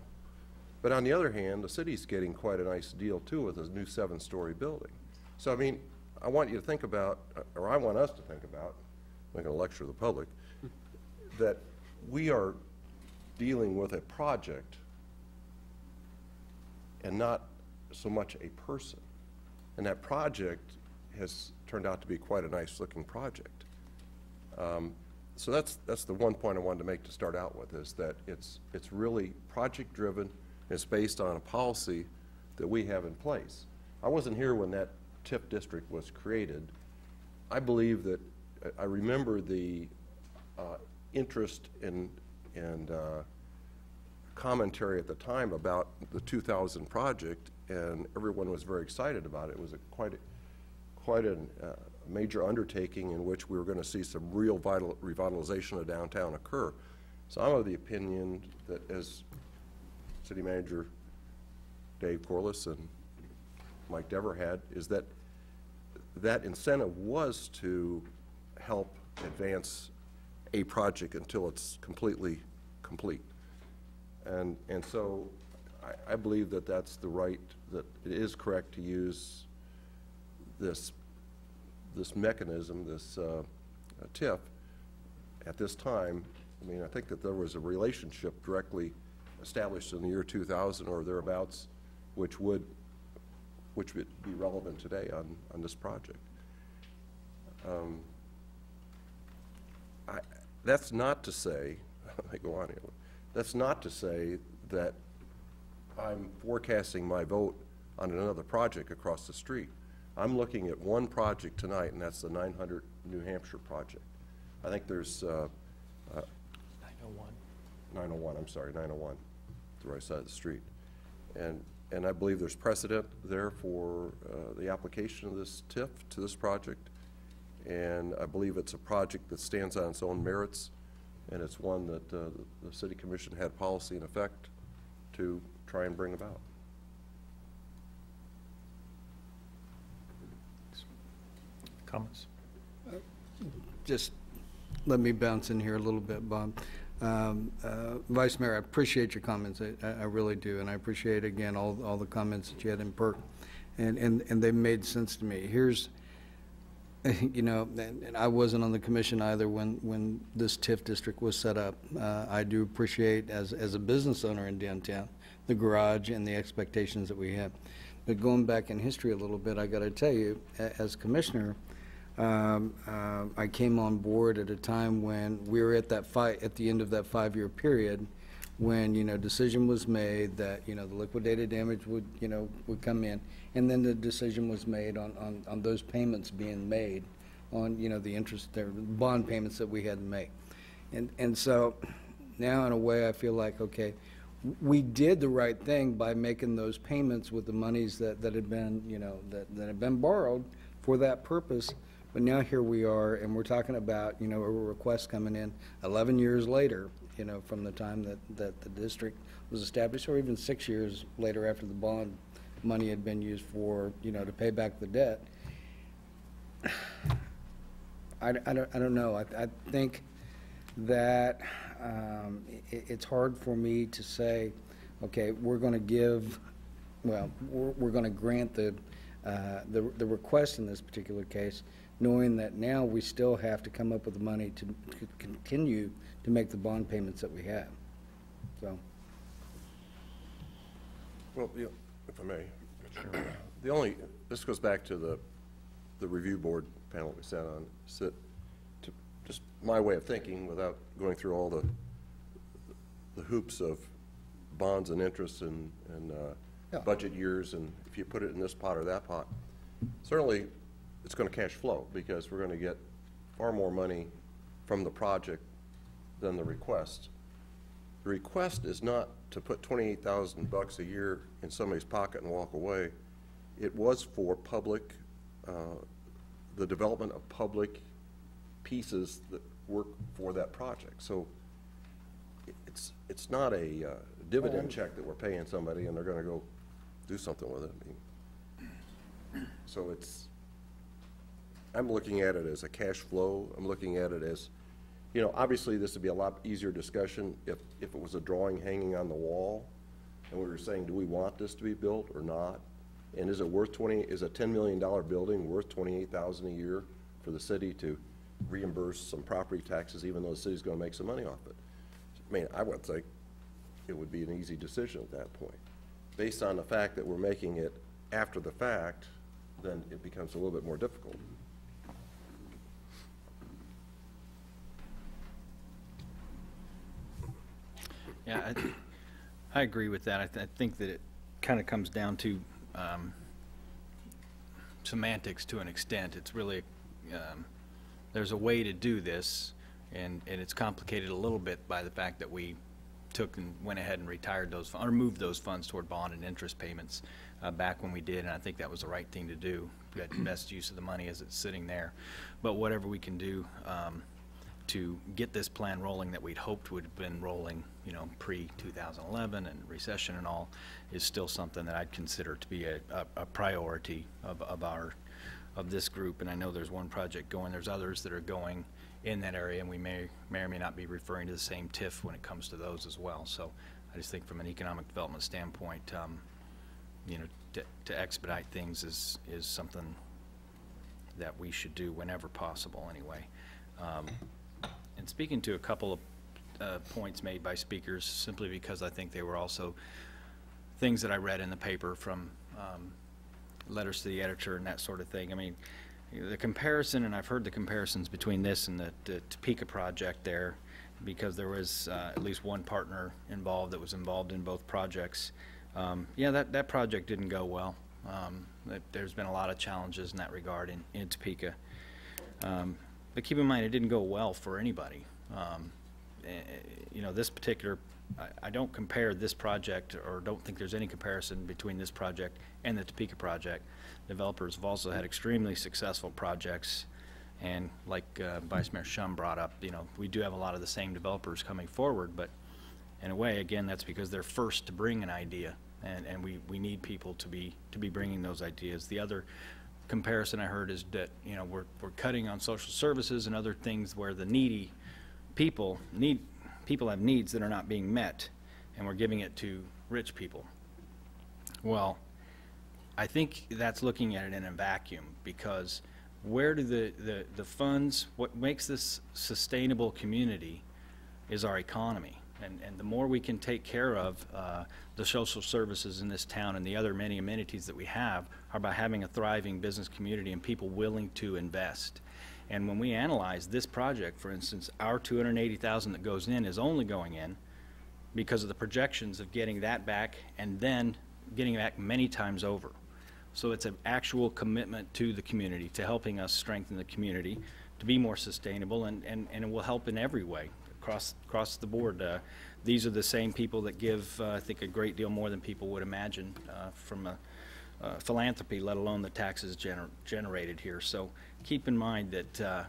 But on the other hand, the city's getting quite a nice deal too with a new 7-story building. So I mean, I want you to think about, or I want us to think about, I'm not going to lecture the public, that we are dealing with a project and not so much a person. And that project has turned out to be quite a nice looking project. So that's the one point I wanted to make to start out with, is that it's really project driven. It's based on a policy that we have in place. I wasn't here when that TIF district was created. I believe that, I remember the interest and commentary at the time about the 2000 project, and everyone was very excited about it. It was quite a major undertaking in which we were going to see some real revitalization of downtown occur. So I'm of the opinion that, as City Manager Dave Corliss and Mike Dever had, is that that incentive was to help advance a project until it's completely complete. And so I believe that that's the right, that it is correct to use this mechanism, this TIF, at this time. I mean, I think that there was a relationship directly established in the year 2000 or thereabouts, which would be relevant today on this project. That's not to say, let me go on here. That's not to say that I'm forecasting my vote on another project across the street. I'm looking at one project tonight, and that's the 900 New Hampshire project. I think there's 901, I'm sorry, 901, the right side of the street. And I believe there's precedent there for the application of this TIF to this project. And I believe it's a project that stands on its own merits, and it's one that the City Commission had policy in effect to try and bring about. Comments? Just let me bounce in here a little bit, Bob. Vice Mayor, I appreciate your comments. I really do, and I appreciate, again, all the comments that you had in PERC, and they made sense to me. Here's, you know, and I wasn't on the commission either when this TIF district was set up. I do appreciate, as a business owner in downtown, the garage and the expectations that we have. But going back in history a little bit, I got to tell you, as commissioner, I came on board at a time when we were at the end of that 5-year period, when, you know, decision was made that, you know, the liquidated damage would come in, and then the decision was made on those payments being made on, you know, the interest, the bond payments that we had to make. And so now, in a way, I feel like, okay, we did the right thing by making those payments with the monies that had been, you know, that had been borrowed for that purpose. But now here we are, and we're talking about, you know, a request coming in 11 years later, you know, from the time that the district was established, or even 6 years later after the bond money had been used for, you know, to pay back the debt. I don't know. I think that it's hard for me to say, okay, we're going to give, well, we're going to grant the request in this particular case, knowing that now we still have to come up with the money to continue to make the bond payments that we have. So. Well, you know, if I may, this goes back to the review board panel we sat on, to just my way of thinking without going through all the hoops of bonds and interest and budget years, and if you put it in this pot or that pot, certainly it's going to cash flow, because we're going to get far more money from the project than the request. The request is not to put $28,000 a year in somebody's pocket and walk away. It was for public, the development of public pieces that work for that project. So it's not a dividend check that we're paying somebody and they're going to go do something with it. I mean, so I'm looking at it as a cash flow. I'm looking at it as, you know, obviously this would be a lot easier discussion if it was a drawing hanging on the wall and we were saying, do we want this to be built or not? And is it worth is a $10 million building worth $28,000 a year for the city to reimburse some property taxes, even though the city's going to make some money off it? I mean, I would think it would be an easy decision at that point. Based on the fact that we're making it after the fact, then it becomes a little bit more difficult. Yeah, I agree with that. I think that it kind of comes down to semantics to an extent. It's really, there's a way to do this, and it's complicated a little bit by the fact that we took and went ahead and retired those, or moved those funds toward bond and interest payments back when we did, and I think that was the right thing to do. We had the best use of the money as it's sitting there. But whatever we can do to get this plan rolling that we'd hoped would have been rolling, you know, pre-2011 and recession and all, is still something that I'd consider to be a priority of this group. And I know there's one project going, there's others that are going in that area, and we may or may not be referring to the same TIF when it comes to those as well. So I just think from an economic development standpoint, you know, to expedite things is something that we should do whenever possible anyway. And speaking to a couple of points made by speakers, simply because I think they were also things that I read in the paper from letters to the editor and that sort of thing. I mean, the comparison, and I've heard the comparisons between this and the Topeka project there, because there was at least one partner involved that was involved in both projects. Yeah, that project didn't go well. There's been a lot of challenges in that regard in Topeka. But keep in mind, it didn't go well for anybody. You know, this particular, I don't compare this project, or don't think there's any comparison between this project and the Topeka project. Developers have also had extremely successful projects, and like Vice Mayor Shum brought up, you know, we do have a lot of the same developers coming forward, but in a way, again, that's because they're first to bring an idea, and we need people to be bringing those ideas. The other comparison I heard is that, you know, we're cutting on social services and other things where the needy people have needs that are not being met, and we're giving it to rich people. Well, I think that's looking at it in a vacuum, because where do the funds, what makes this sustainable community is our economy. And the more we can take care of the social services in this town and the other many amenities that we have, are by having a thriving business community and people willing to invest. And when we analyze this project, for instance, our $280,000 that goes in is only going in because of the projections of getting that back and then getting it back many times over. So it's an actual commitment to the community, to helping us strengthen the community, to be more sustainable, and it will help in every way across the board. These are the same people that give, I think, a great deal more than people would imagine from a philanthropy, let alone the taxes generated here. So keep in mind that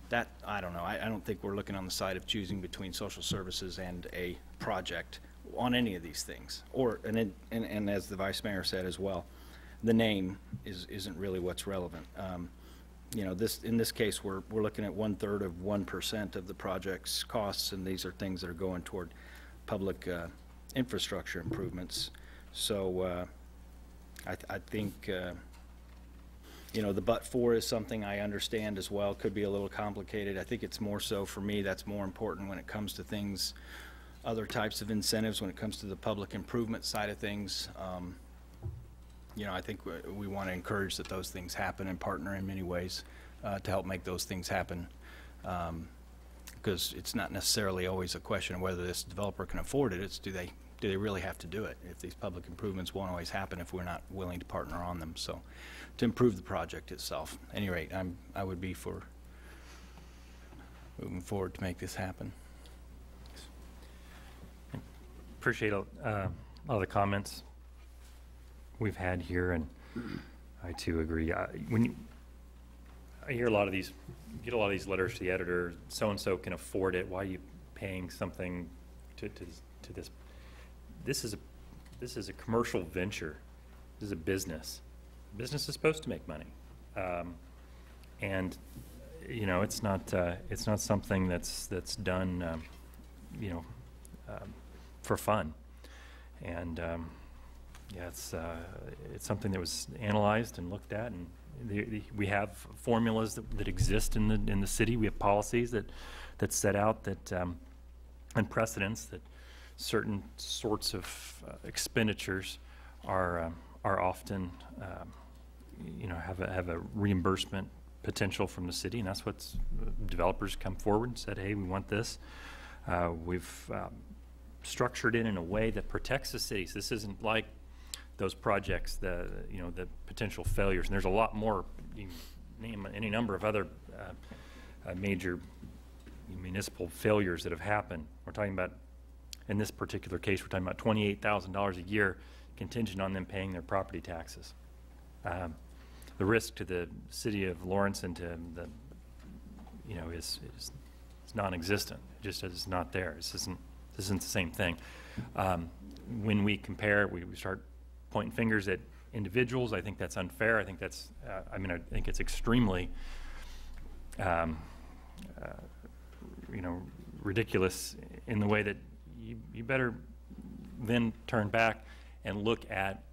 that, I don't know, I don't think we're looking on the side of choosing between social services and a project on any of these things. And as the Vice Mayor said as well, the name isn't really what's relevant. You know, in this case, we're looking at 1/3 of 1% of the project's costs, and these are things that are going toward public infrastructure improvements. So I think, you know, the but-for is something I understand as well. Could be a little complicated. I think it's more so, for me, that's more important when it comes to things, other types of incentives, when it comes to the public improvement side of things. You know, I think we want to encourage that those things happen and partner in many ways to help make those things happen, because it's not necessarily always a question of whether this developer can afford it. It's do they really have to do it? If these public improvements won't always happen if we're not willing to partner on them. So to improve the project itself. At any rate, I would be for moving forward to make this happen. Appreciate all the comments we've had here, and I too agree. When I hear a lot of these, get a lot of these letters to the editor, so-and-so can afford it, why are you paying something to this? This is a commercial venture. This is a business. Business is supposed to make money. And, you know, it's not something that's done, you know, for fun. And, yeah, it's something that was analyzed and looked at, and we have formulas that exist in the city. We have policies that set out that and precedents that certain sorts of expenditures are often you know, have a reimbursement potential from the city, and that's what developers come forward and said, hey, we want this. We've structured it in a way that protects the cities. This isn't like those projects, the potential failures, and there's a lot more. You name any number of other major municipal failures that have happened. We're talking about in this particular case, we're talking about $28,000 a year contingent on them paying their property taxes. The risk to the city of Lawrence and to the, is non-existent. It just is not there. This isn't the same thing. When we compare, we start pointing fingers at individuals. I think that's unfair. I think that's, I think it's extremely, ridiculous in the way that you better then turn back and look at,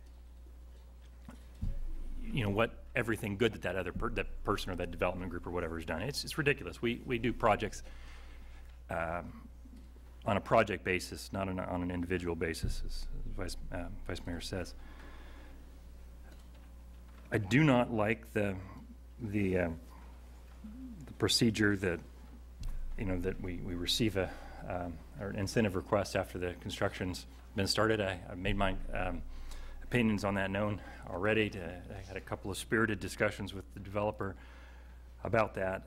what everything good that other that person or that development group or whatever has done. It's ridiculous. We do projects on a project basis, not on an individual basis, as Vice Mayor says. I do not like the procedure that that we receive or an incentive request after the construction's been started. I made my opinions on that known already. I had a couple of spirited discussions with the developer about that.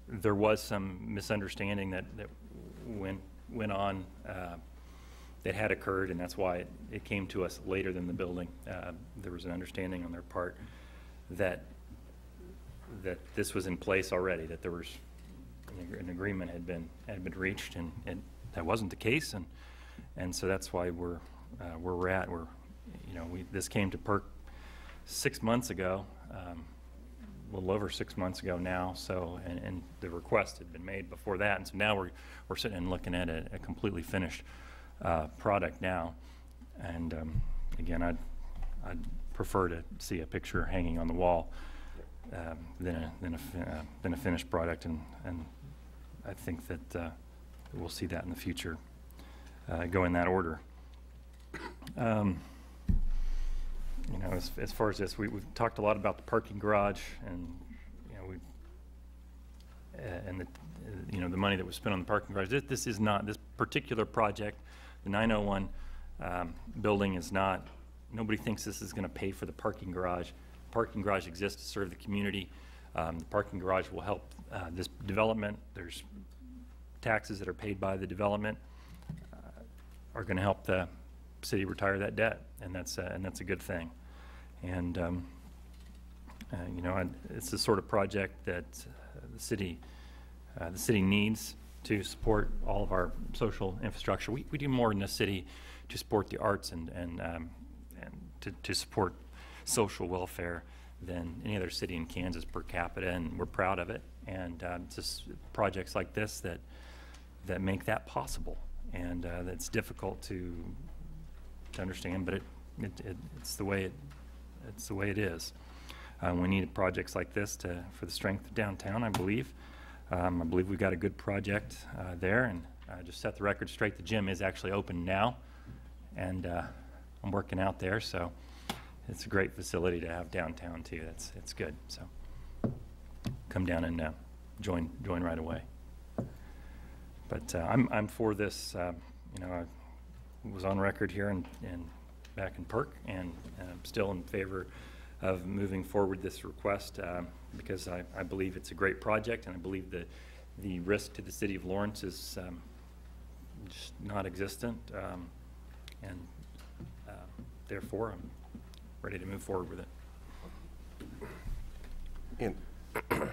There was some misunderstanding that went on that had occurred, and that's why it came to us later than the building. There was an understanding on their part that this was in place already, that there was an agreement had been reached, and that wasn't the case, and so that's why we're where we're at. This came to PERC 6 months ago, a little over 6 months ago now. So and the request had been made before that, and so now we're sitting and looking at a completely finished product now. And again, I'd prefer to see a picture hanging on the wall than a finished product, and I think that we'll see that in the future go in that order. As far as this, we've talked a lot about the parking garage, and the money that was spent on the parking garage. This is not, this particular project, the 901 building is not, nobody thinks this is going to pay for the parking garage. The parking garage exists to serve the community. The parking garage will help this development. There's taxes that are paid by the development are going to help the city retire that debt, and that's a good thing. And it's the sort of project that the city needs to support all of our social infrastructure. We do more in the city to support the arts and to support social welfare than any other city in Kansas per capita, and we're proud of it. And it's just projects like this that make that possible, and that's difficult to understand, but it's the way it is. We need projects like this for the strength of downtown, I believe. I believe we've got a good project there, and just set the record straight, the gym is actually open now, and I'm working out there, so it's a great facility to have downtown too. It's good. So come down and join right away. But I'm for this. I was on record here and back in PERC, and I'm still in favor of moving forward this request because I believe it's a great project, and I believe that the risk to the city of Lawrence is just not existent, and therefore I'm ready to move forward with it. And a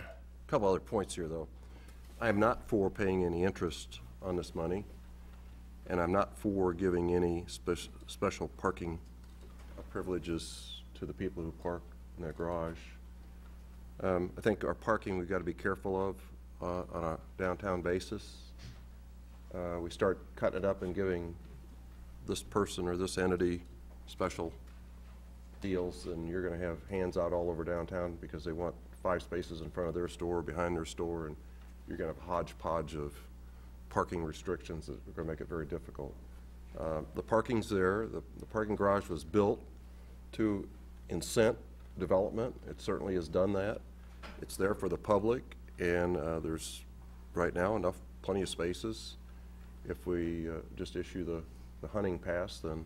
couple other points here, though. I am not for paying any interest on this money, and I'm not for giving any special parking privileges to the people who park in their garage. I think our parking we've got to be careful of on a downtown basis. We start cutting it up and giving this person or this entity special deals, and you're going to have hands out all over downtown because they want 5 spaces in front of their store, behind their store, and you're going to have a hodgepodge of parking restrictions that are going to make it very difficult. The parking's there. The parking garage was built to incent development. It certainly has done that. It's there for the public, and there's right now plenty of spaces. If we just issue the hunting pass, then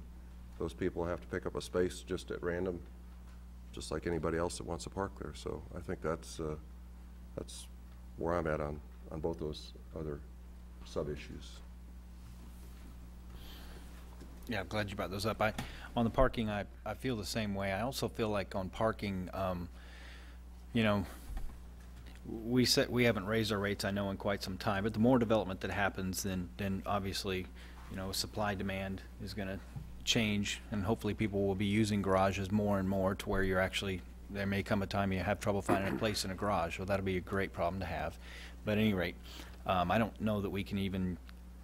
those people have to pick up a space just at random, just like anybody else that wants to park there. So I think that's where I'm at on on both those other sub-issues. Yeah, I'm glad you brought those up. On the parking, I feel the same way. I also feel like on parking, you know, we haven't raised our rates, I know, in quite some time, but the more development that happens, then obviously, you know, supply demand is going to change, and hopefully people will be using garages more and more to where you're actually, there may come a time you have trouble finding a place in a garage. Well, that'll be a great problem to have. But at any rate, I don't know that we can even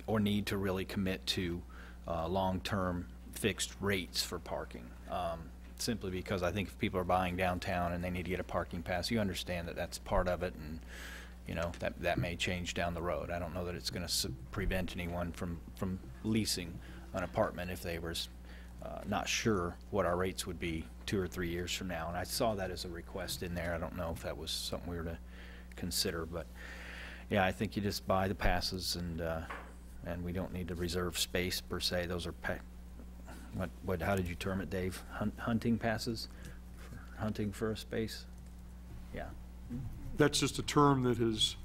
or need to really commit to long-term fixed rates for parking, simply because I think if people are buying downtown and they need to get a parking pass, you understand that that's part of it, and you know that may change down the road. I don't know that it's going to prevent anyone from leasing an apartment if they were not sure what our rates would be 2 or 3 years from now. And I saw that as a request in there. I don't know if that was something we were to consider, but yeah, I think you just buy the passes, and we don't need to reserve space per se. Those are how did you term it, Dave? Hunting passes? Hunting for a space? Yeah. That's just a term that has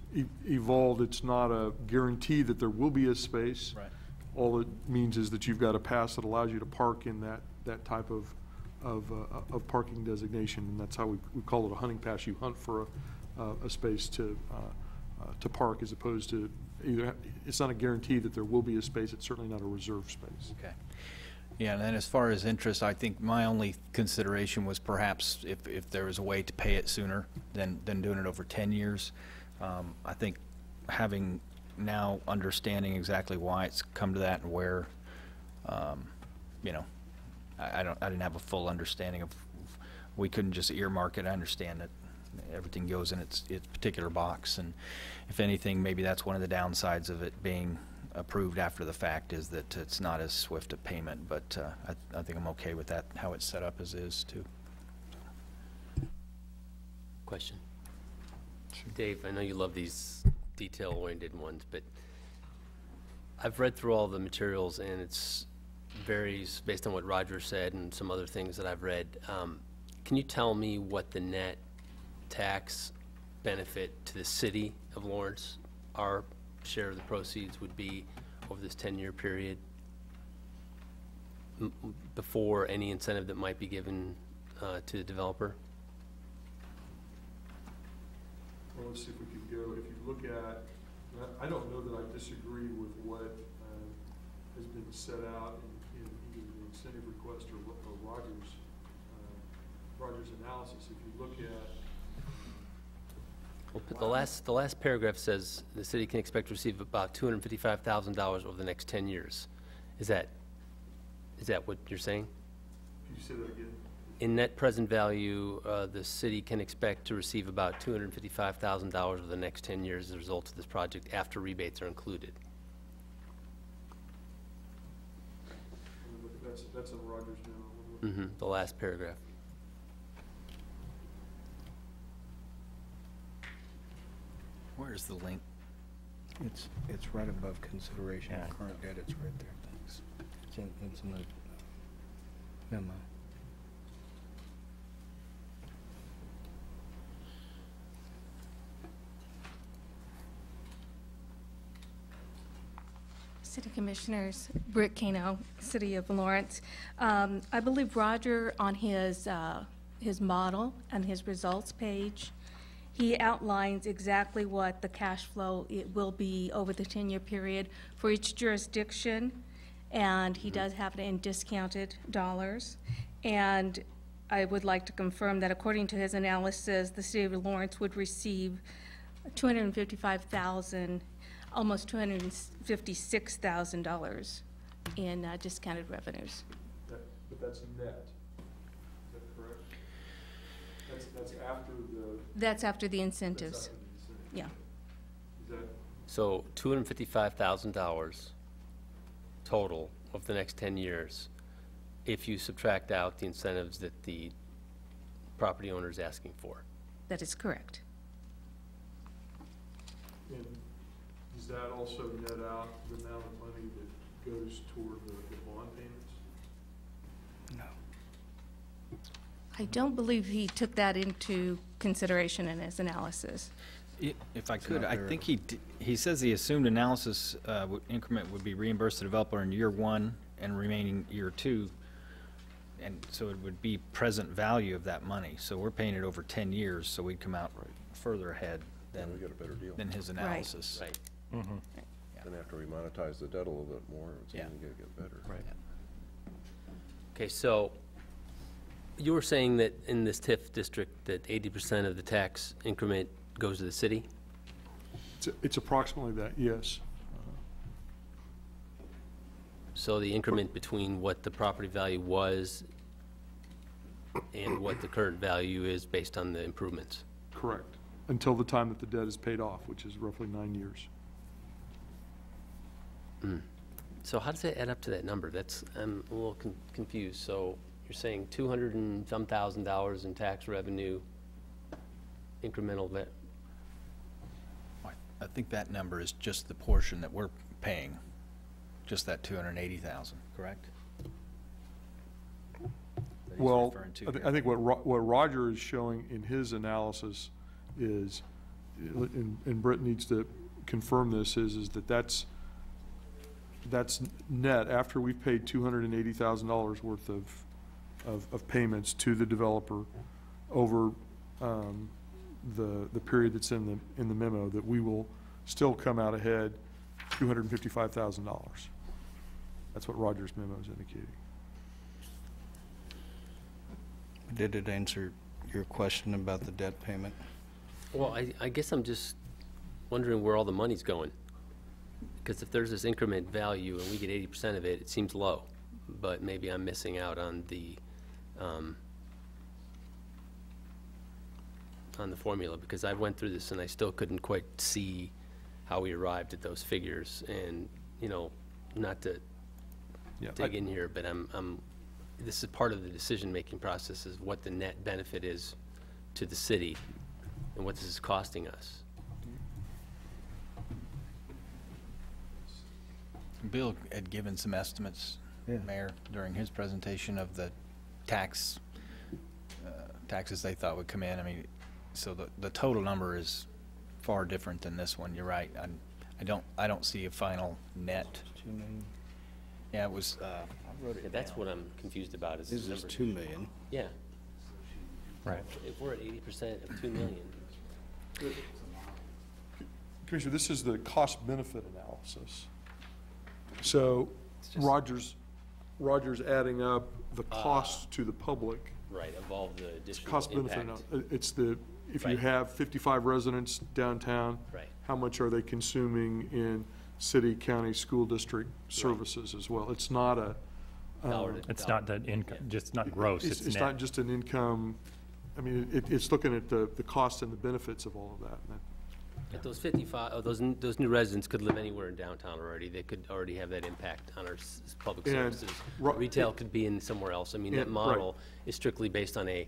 evolved. It's not a guarantee that there will be a space. Right. All it means is that you've got a pass that allows you to park in that type of parking designation, and that's how we call it a hunting pass. You hunt for a space to park, as opposed to either. It's not a guarantee that there will be a space. It's certainly not a reserved space. Okay. Yeah, and then as far as interest, I think my only consideration was perhaps if there was a way to pay it sooner than doing it over 10 years. I think having now understanding exactly why it's come to that and where, you know, I didn't have a full understanding of, we couldn't just earmark it. I understand that everything goes in its particular box, and if anything, maybe that's one of the downsides of it being approved after the fact, is that it's not as swift a payment, but I think I'm okay with that, how it's set up as is too. Question. Dave, I know you love these detail-oriented ones, but I've read through all the materials, and it varies based on what Roger said and some other things that I've read. Can you tell me what the net tax benefit to the city of Lawrence, our share of the proceeds, would be over this 10-year period before any incentive that might be given to the developer? Well, let's see if we can go. If you look at, I don't know that I disagree with what has been set out in either the incentive request or Roger's analysis. If you look at the last paragraph says the city can expect to receive about $255,000 over the next 10 years. Is that what you're saying? Can you say that again? In net present value, the city can expect to receive about $255,000 over the next 10 years as a result of this project, after rebates are included. That's in Roger's memo. The last paragraph. Where's the link? It's right above consideration of current debt. It's right there. Thanks. It's in the memo. City Commissioners, Britt Kano, City of Lawrence. I believe Roger, on his model and his results page, he outlines exactly what the cash flow it will be over the 10-year period for each jurisdiction, and he does have it in discounted dollars. And I would like to confirm that according to his analysis, the City of Lawrence would receive $255,000, almost $256,000 in discounted revenues. But that's net. Is that correct? That's after the. That's after the incentives. Yeah. Is that? So $255,000 total over the next 10 years, if you subtract out the incentives that the property owner is asking for. That is correct. And does that also net out the amount of money that goes toward the bond payments? No. I don't believe he took that into consideration in his analysis. If I could, I think he says the assumed analysis increment would be reimbursed to the developer in year 1 and remaining year 2. And so it would be present value of that money. So we're paying it over 10 years, so we'd come out further ahead than, we get a better deal. than his analysis. Right. Then after we monetize the debt a little bit more, it's Yeah. going to get better. Right. Okay, so you were saying that in this TIF district that 80% of the tax increment goes to the city? It's approximately that, yes. So the increment between what the property value was and what the current value is based on the improvements? Correct. Until the time that the debt is paid off, which is roughly 9 years. So how does that add up to that number? I'm a little confused. So you're saying 200 and some $1,000 in tax revenue, incremental I think that number is just the portion that we're paying, just that 280,000, correct? That he's Well, referring to I here. think what Roger is showing in his analysis is, and Britt needs to confirm this, is that that's net after we've paid $280,000 worth of payments to the developer over the period that's in the memo, that we will still come out ahead $255,000. That's what Roger's memo is indicating. Did it answer your question about the debt payment? Well, I guess I'm just wondering where all the money's going. Because if there's this increment value and we get 80% of it, it seems low. But maybe I'm missing out on the formula, because I went through this and I still couldn't quite see how we arrived at those figures. And, you know, not to dig in here, but this is part of the decision-making process, is what the net benefit is to the city and what this is costing us. Bill had given some estimates, Mayor, during his presentation of the taxes they thought would come in. I mean, so the total number is far different than this one. You're right. I don't see a final net. 2 million. Yeah, it was. I wrote it. Yeah, that's what I'm confused about. Is This the is number. 2 million. Yeah. Right. If we're at 80% of 2 million. Commissioner, this is the cost-benefit analysis. So Roger's adding up the costs to the public. Right, of all the additional Cost-benefit impact. It's if you Right. have 55 residents downtown, Right. how much are they consuming in city, county, school district services as well? It's not a, It's not that income, just not gross, it's it's net. not just an income, I mean, it's looking at the cost and the benefits of all of that. And If those 55, those new residents could live anywhere in downtown already, they could already have that impact on our public And services. ro- Retail could be in somewhere else. I mean, that And- model is strictly based on a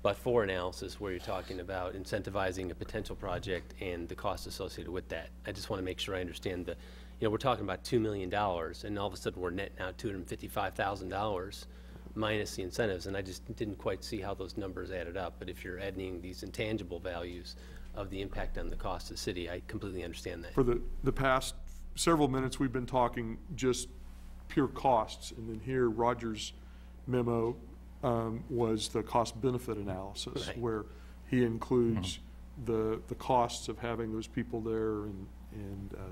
but-for analysis where you're talking about incentivizing a potential project and the cost associated with that. I just want to make sure I understand we're talking about $2 million, and all of a sudden we're netting out $255,000 minus the incentives, and I just didn't quite see how those numbers added up. But if you're adding these intangible values of the impact on the cost of the city, I completely understand that. For the past several minutes, we've been talking just pure costs, and then here Roger's memo was the cost-benefit analysis, Right. where he includes the costs of having those people there and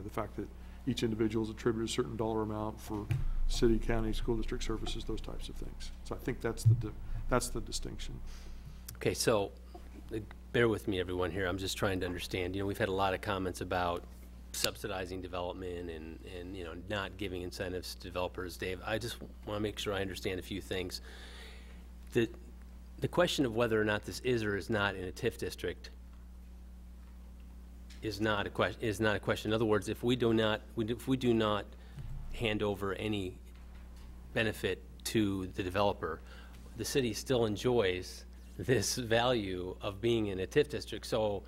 the fact that each individual is attributed a certain dollar amount for city, county, school district services, those types of things. So I think that's the distinction. Okay, so bear with me, everyone here. I'm just trying to understand. We've had a lot of comments about subsidizing development and not giving incentives to developers. Dave, I just want to make sure I understand a few things. The question of whether or not this is or is not in a TIF district is not a question. In other words, if we do not hand over any benefit to the developer, the city still enjoys this value of being in a TIF district. So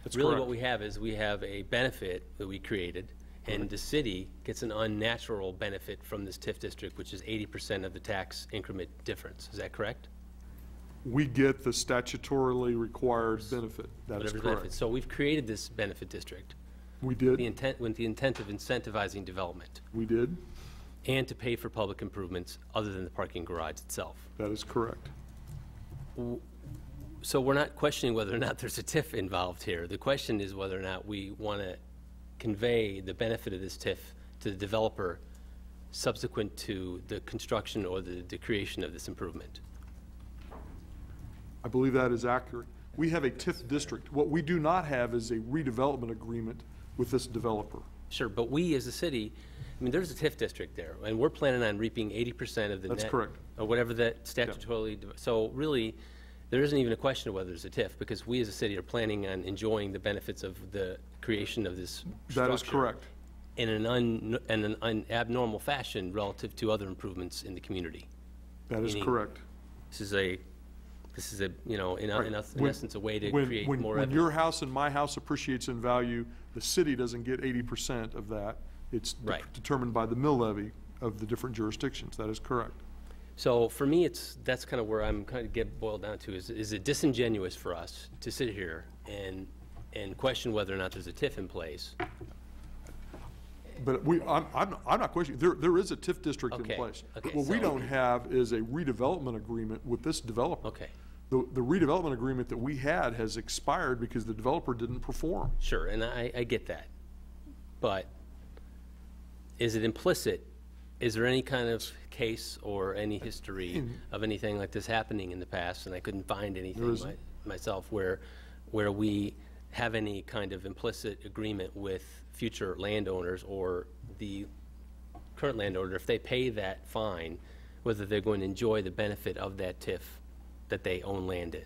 That's really correct. what we have is we have a benefit that we created, and the city gets an unnatural benefit from this TIF district, which is 80% of the tax increment difference. Is that correct? we get the statutorily required benefit. That is Whatever correct. benefit. So we've created this benefit district. We did. With the intent of incentivizing development We did. and to pay for public improvements other than the parking garage itself. That is correct. So we're not questioning whether or not there's a TIF involved here. The question is whether or not we want to convey the benefit of this TIF to the developer subsequent to the construction or the creation of this improvement. I believe that is accurate. We have a TIF district. What we do not have is a redevelopment agreement with this developer. Sure, but we as a city, I mean, there's a TIF district there, and we're planning on reaping 80% of the net. That's correct. Or whatever that statutorily, so really, there isn't even a question of whether there's a TIF, because we as a city are planning on enjoying the benefits of the creation of this structure. That is correct. In an abnormal fashion relative to other improvements in the community. That is Meaning, correct. This is a, you know, in Right. essence, a way to create more When evidence. your house and my house appreciates in value, the city doesn't get 80% of that. It's Right. determined by the mill levy of the different jurisdictions. That is correct. So for me, that's kind of where I'm kind of get boiled down to, is it disingenuous for us to sit here and question whether or not there's a TIF in place? But I'm not questioning, there is a TIF district in Okay, place. okay, What we so- don't have is a redevelopment agreement with this developer. Okay. The redevelopment agreement that we had has expired because the developer didn't perform. Sure, and I get that. But is it implicit? Is there any kind of case or any history of anything like this happening in the past? And I couldn't find anything isn't. myself where we have any kind of implicit agreement with future landowners or the current landowner, if they pay that fine, whether they're going to enjoy the benefit of that TIF that they own land in.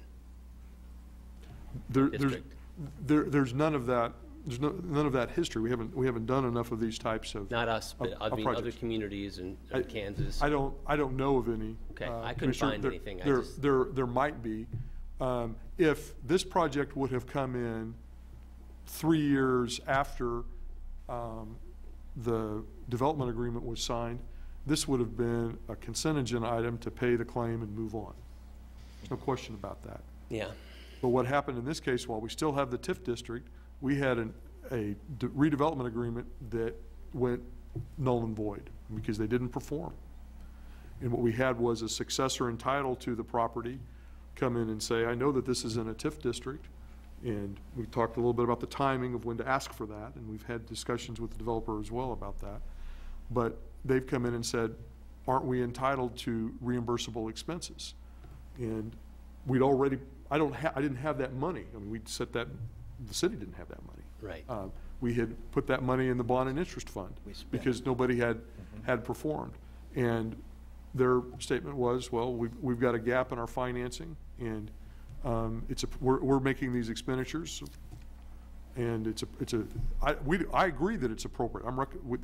There's none of that. There's none of that history. We haven't done enough of these types of. Not us, but of I mean other projects. communities in Kansas. I don't know of any. Okay, I couldn't Commissioner. find anything. There might be. If this project would have come in 3 years after the development agreement was signed, this would have been a consent agenda item to pay the claim and move on. There's no question about that. Yeah. But what happened in this case, while we still have the TIF district, we had a redevelopment agreement that went null and void because they didn't perform. And what we had was a successor entitled to the property come in and say, I know that this is in a TIF district, and we talked a little bit about the timing of when to ask for that, and we've had discussions with the developer as well about that. But they've come in and said, aren't we entitled to reimbursable expenses? And we'd already, I didn't have that money. I mean, we'd set that, the city didn't have that money. Right. We had put that money in the bond and interest fund because nobody had performed. And their statement was, well, we've got a gap in our financing, and we're making these expenditures, and I agree that it's appropriate.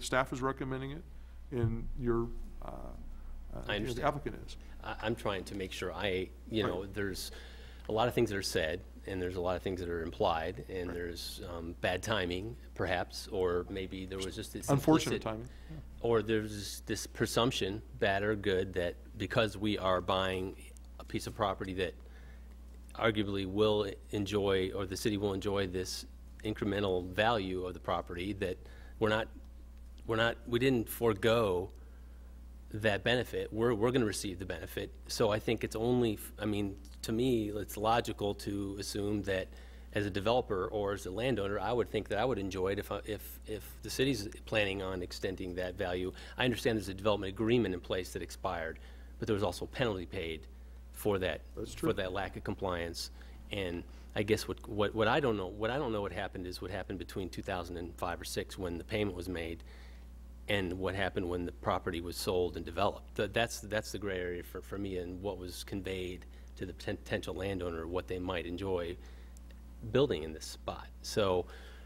Staff is recommending it, and I understand. the applicant is. I'm trying to make sure there's a lot of things that are said, and there's a lot of things that are implied, and there's bad timing, perhaps, or maybe there was just this Unfortunate implicit- timing. Or there's this presumption, bad or good, that because we are buying a piece of property that arguably will enjoy, or the city will enjoy this incremental value of the property, that we didn't forego that benefit. We're going to receive the benefit. So I think it's only, to me, it's logical to assume that as a developer or as a landowner, I would think that I would enjoy it if the city's planning on extending that value. I understand there's a development agreement in place that expired, but there was also a penalty paid for that. That's true. For that lack of compliance. And I guess what I don't know what happened is what happened between 2005 or 6 when the payment was made, and what happened when the property was sold and developed. That's the gray area for me, and what was conveyed to the potential landowner, what they might enjoy building in this spot. So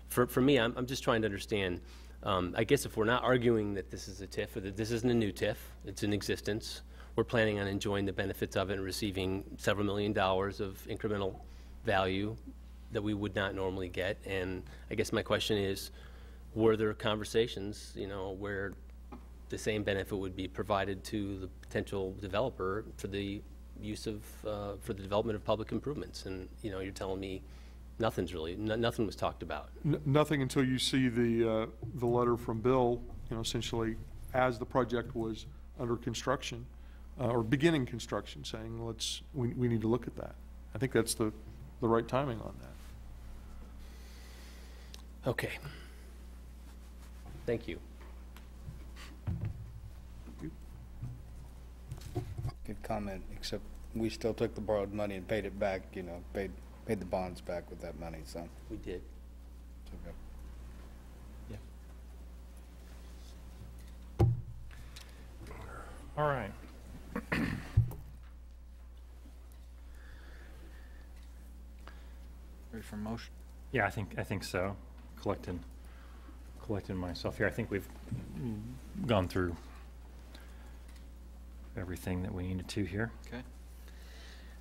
for me, I'm just trying to understand, I guess if we're not arguing that this is a TIF, or that this isn't a new TIF, it's in existence, we're planning on enjoying the benefits of it and receiving several $1 million of incremental value that we would not normally get. And I guess my question is, were there conversations, where the same benefit would be provided to the potential developer for the use of, for the development of public improvements. And, you know, you're telling me nothing's really, nothing was talked about. Nothing until you see the letter from Bill, you know, essentially as the project was under construction, or beginning construction, saying, we need to look at that. I think that's the right timing on that. Okay. Thank you. Good comment, except we still took the borrowed money and paid it back, you know, paid the bonds back with that money, so. We did. It's okay. All right. Ready for motion? Yeah, I think so. Collecting myself here. I think we've gone through everything that we needed to here. Okay.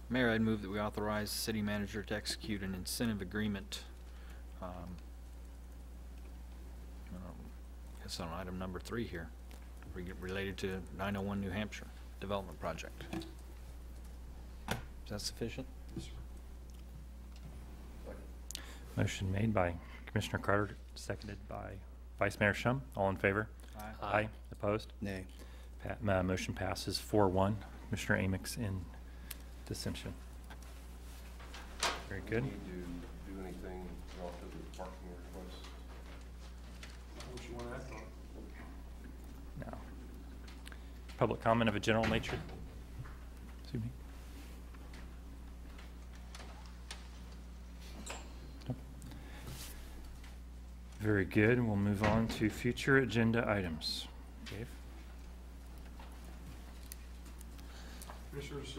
Mayor, I'd move that we authorize the city manager to execute an incentive agreement. I guess on item number 3 here, related to 901 New Hampshire development project. Is that sufficient? Motion made by Commissioner Carter, seconded by Vice Mayor Shum. All in favor? Aye. Aye. Opposed? Nay. Motion passes 4-1. Commissioner Amix in dissension. Very good. Do you need to do anything relative to the parking request? What you want to act on? No. Public comment of a general nature? Excuse me. Nope. Very good. We'll move on to future agenda items. Dave? Commissioners,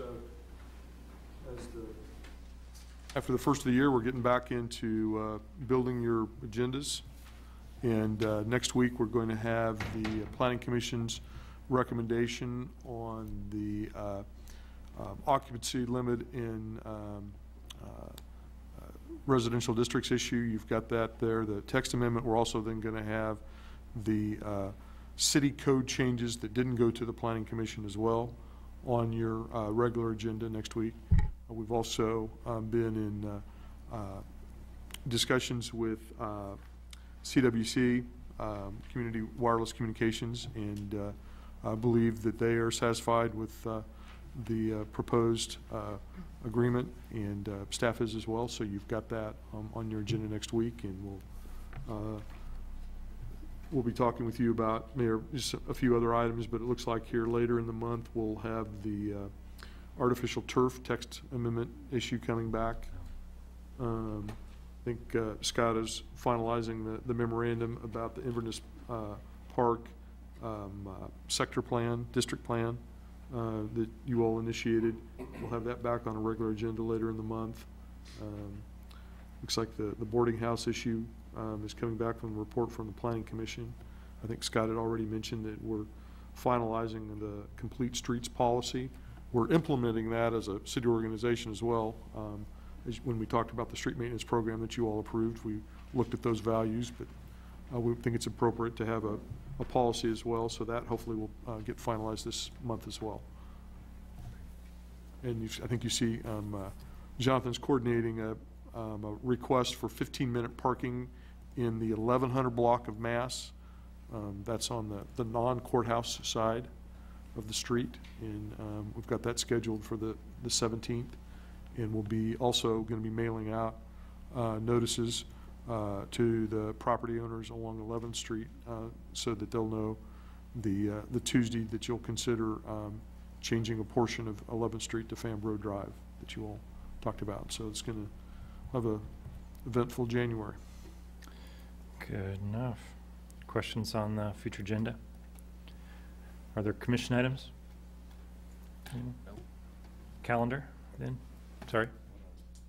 after the first of the year, we're getting back into building your agendas. And next week, we're going to have the Planning Commission's recommendation on the occupancy limit in residential districts issue. You've got that there. The text amendment, we're also then going to have the city code changes that didn't go to the Planning Commission as well on your regular agenda next week. We've also been in discussions with CWC, Community Wireless Communications, and I believe that they are satisfied with the proposed agreement, and staff is as well. So you've got that on your agenda next week, and we'll be talking with you about just a few other items, but it looks like here later in the month we'll have the artificial turf text amendment issue coming back. I think Scott is finalizing the memorandum about the Inverness Park sector plan, district plan that you all initiated. We'll have that back on a regular agenda later in the month. Looks like the boarding house issue is coming back from the report from the Planning Commission. I think Scott had already mentioned that we're finalizing the complete streets policy. We're implementing that as a city organization as well. When we talked about the street maintenance program that you all approved, we looked at those values, but we think it's appropriate to have a policy as well, so that hopefully will get finalized this month as well. And I think you see Jonathan's coordinating a request for 15-minute parking in the 1100 block of Mass. That's on the non-courthouse side of the street, and we've got that scheduled for the 17th. And we'll be also going to be mailing out notices to the property owners along 11th Street so that they'll know the Tuesday that you'll consider changing a portion of 11th Street to Fambro Drive that you all talked about. So it's going to have a eventful January. Good enough. Questions on the future agenda? Are there commission items? No. Calendar, then? Sorry?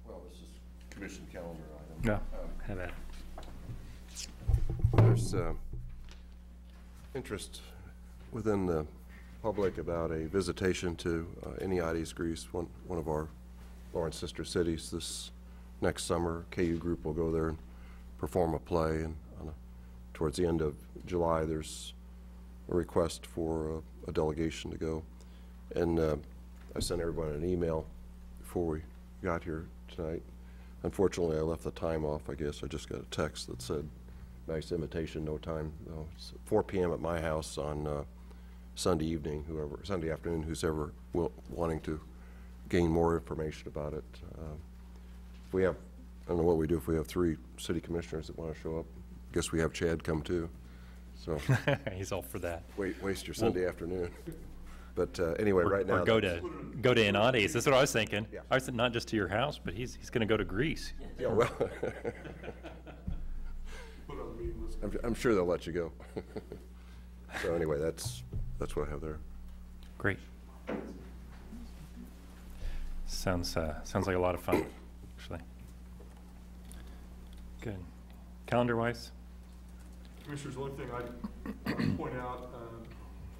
Well, this is commission calendar item. No, have at it. There's interest within the public about a visitation to Eniades, Greece, one of our Lawrence sister cities. This next summer, KU group will go there and perform a play, and towards the end of July, there's a request for a delegation to go. And I sent everyone an email before we got here tonight. Unfortunately, I left the time off, I guess. I just got a text that said, nice invitation, no time. No, it's 4 p.m. at my house on Sunday evening, Sunday afternoon, who's ever wanting to gain more information about it. If we have, I don't know what we do if we have 3 city commissioners that want to show up. Guess we have Chad come too. So He's all for that. waste your Sunday afternoon. But anyway, right now. Or go to Enades. That's what I was thinking. Yeah. I was thinking not just to your house, but he's going to go to Greece. Yeah, well. I'm sure they'll let you go. So anyway, that's what I have there. Great. Sounds like a lot of fun, actually. Good. Calendar-wise? Commissioners, the only thing I'd point out,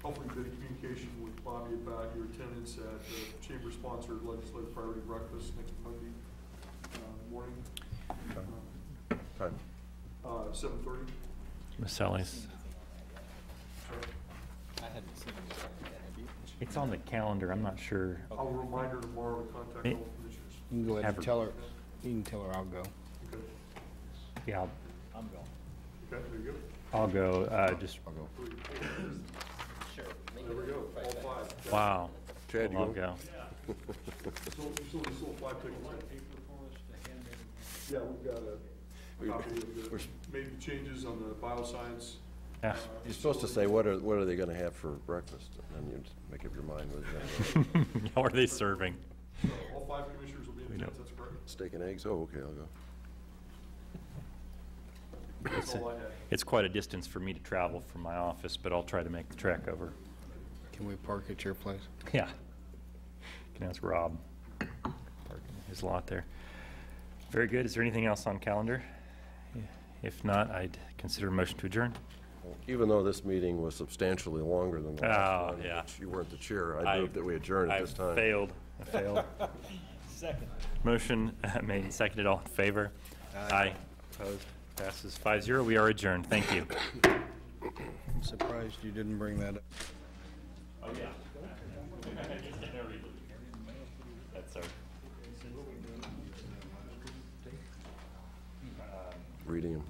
hopefully you've been in communication with Bobby about your attendance at the chamber-sponsored legislative priority breakfast next Monday morning. Time. 7:30. Ms. Sally's. It's on the calendar. I'm not sure. I'll remind her tomorrow to contact all commissioners. You can go ahead Have and her- tell her, you can tell her I'll go. Okay. Yeah, I'm going. Okay, there you go. I'll go. Just I'll go. There we go, all 5. wow. Chad, you I'll go? go. You sold 5 tickets. Yeah, we've got a copy of the made changes on the bioscience. Yeah. You're supposed to say, what are they gonna have for breakfast? And then you make up your mind whether What are they serving? All 5 commissioners will be in attendance, that's correct. steak and eggs? Oh, okay, I'll go. That's all I had. It's quite a distance for me to travel from my office, but I'll try to make the trek over. Can we park at your place? Yeah. Can ask Rob. Parking his lot there. Very good. Is there anything else on calendar? If not, I'd consider a motion to adjourn. Even though this meeting was substantially longer than the last one, yeah. which you weren't the chair, I move that we adjourn at this time. I failed. Second. Motion made and seconded. All in favor? Aye. Opposed? Passes 5-0. We are adjourned. Thank you. I'm surprised you didn't bring that up. Oh, yeah. That's our. Reading them.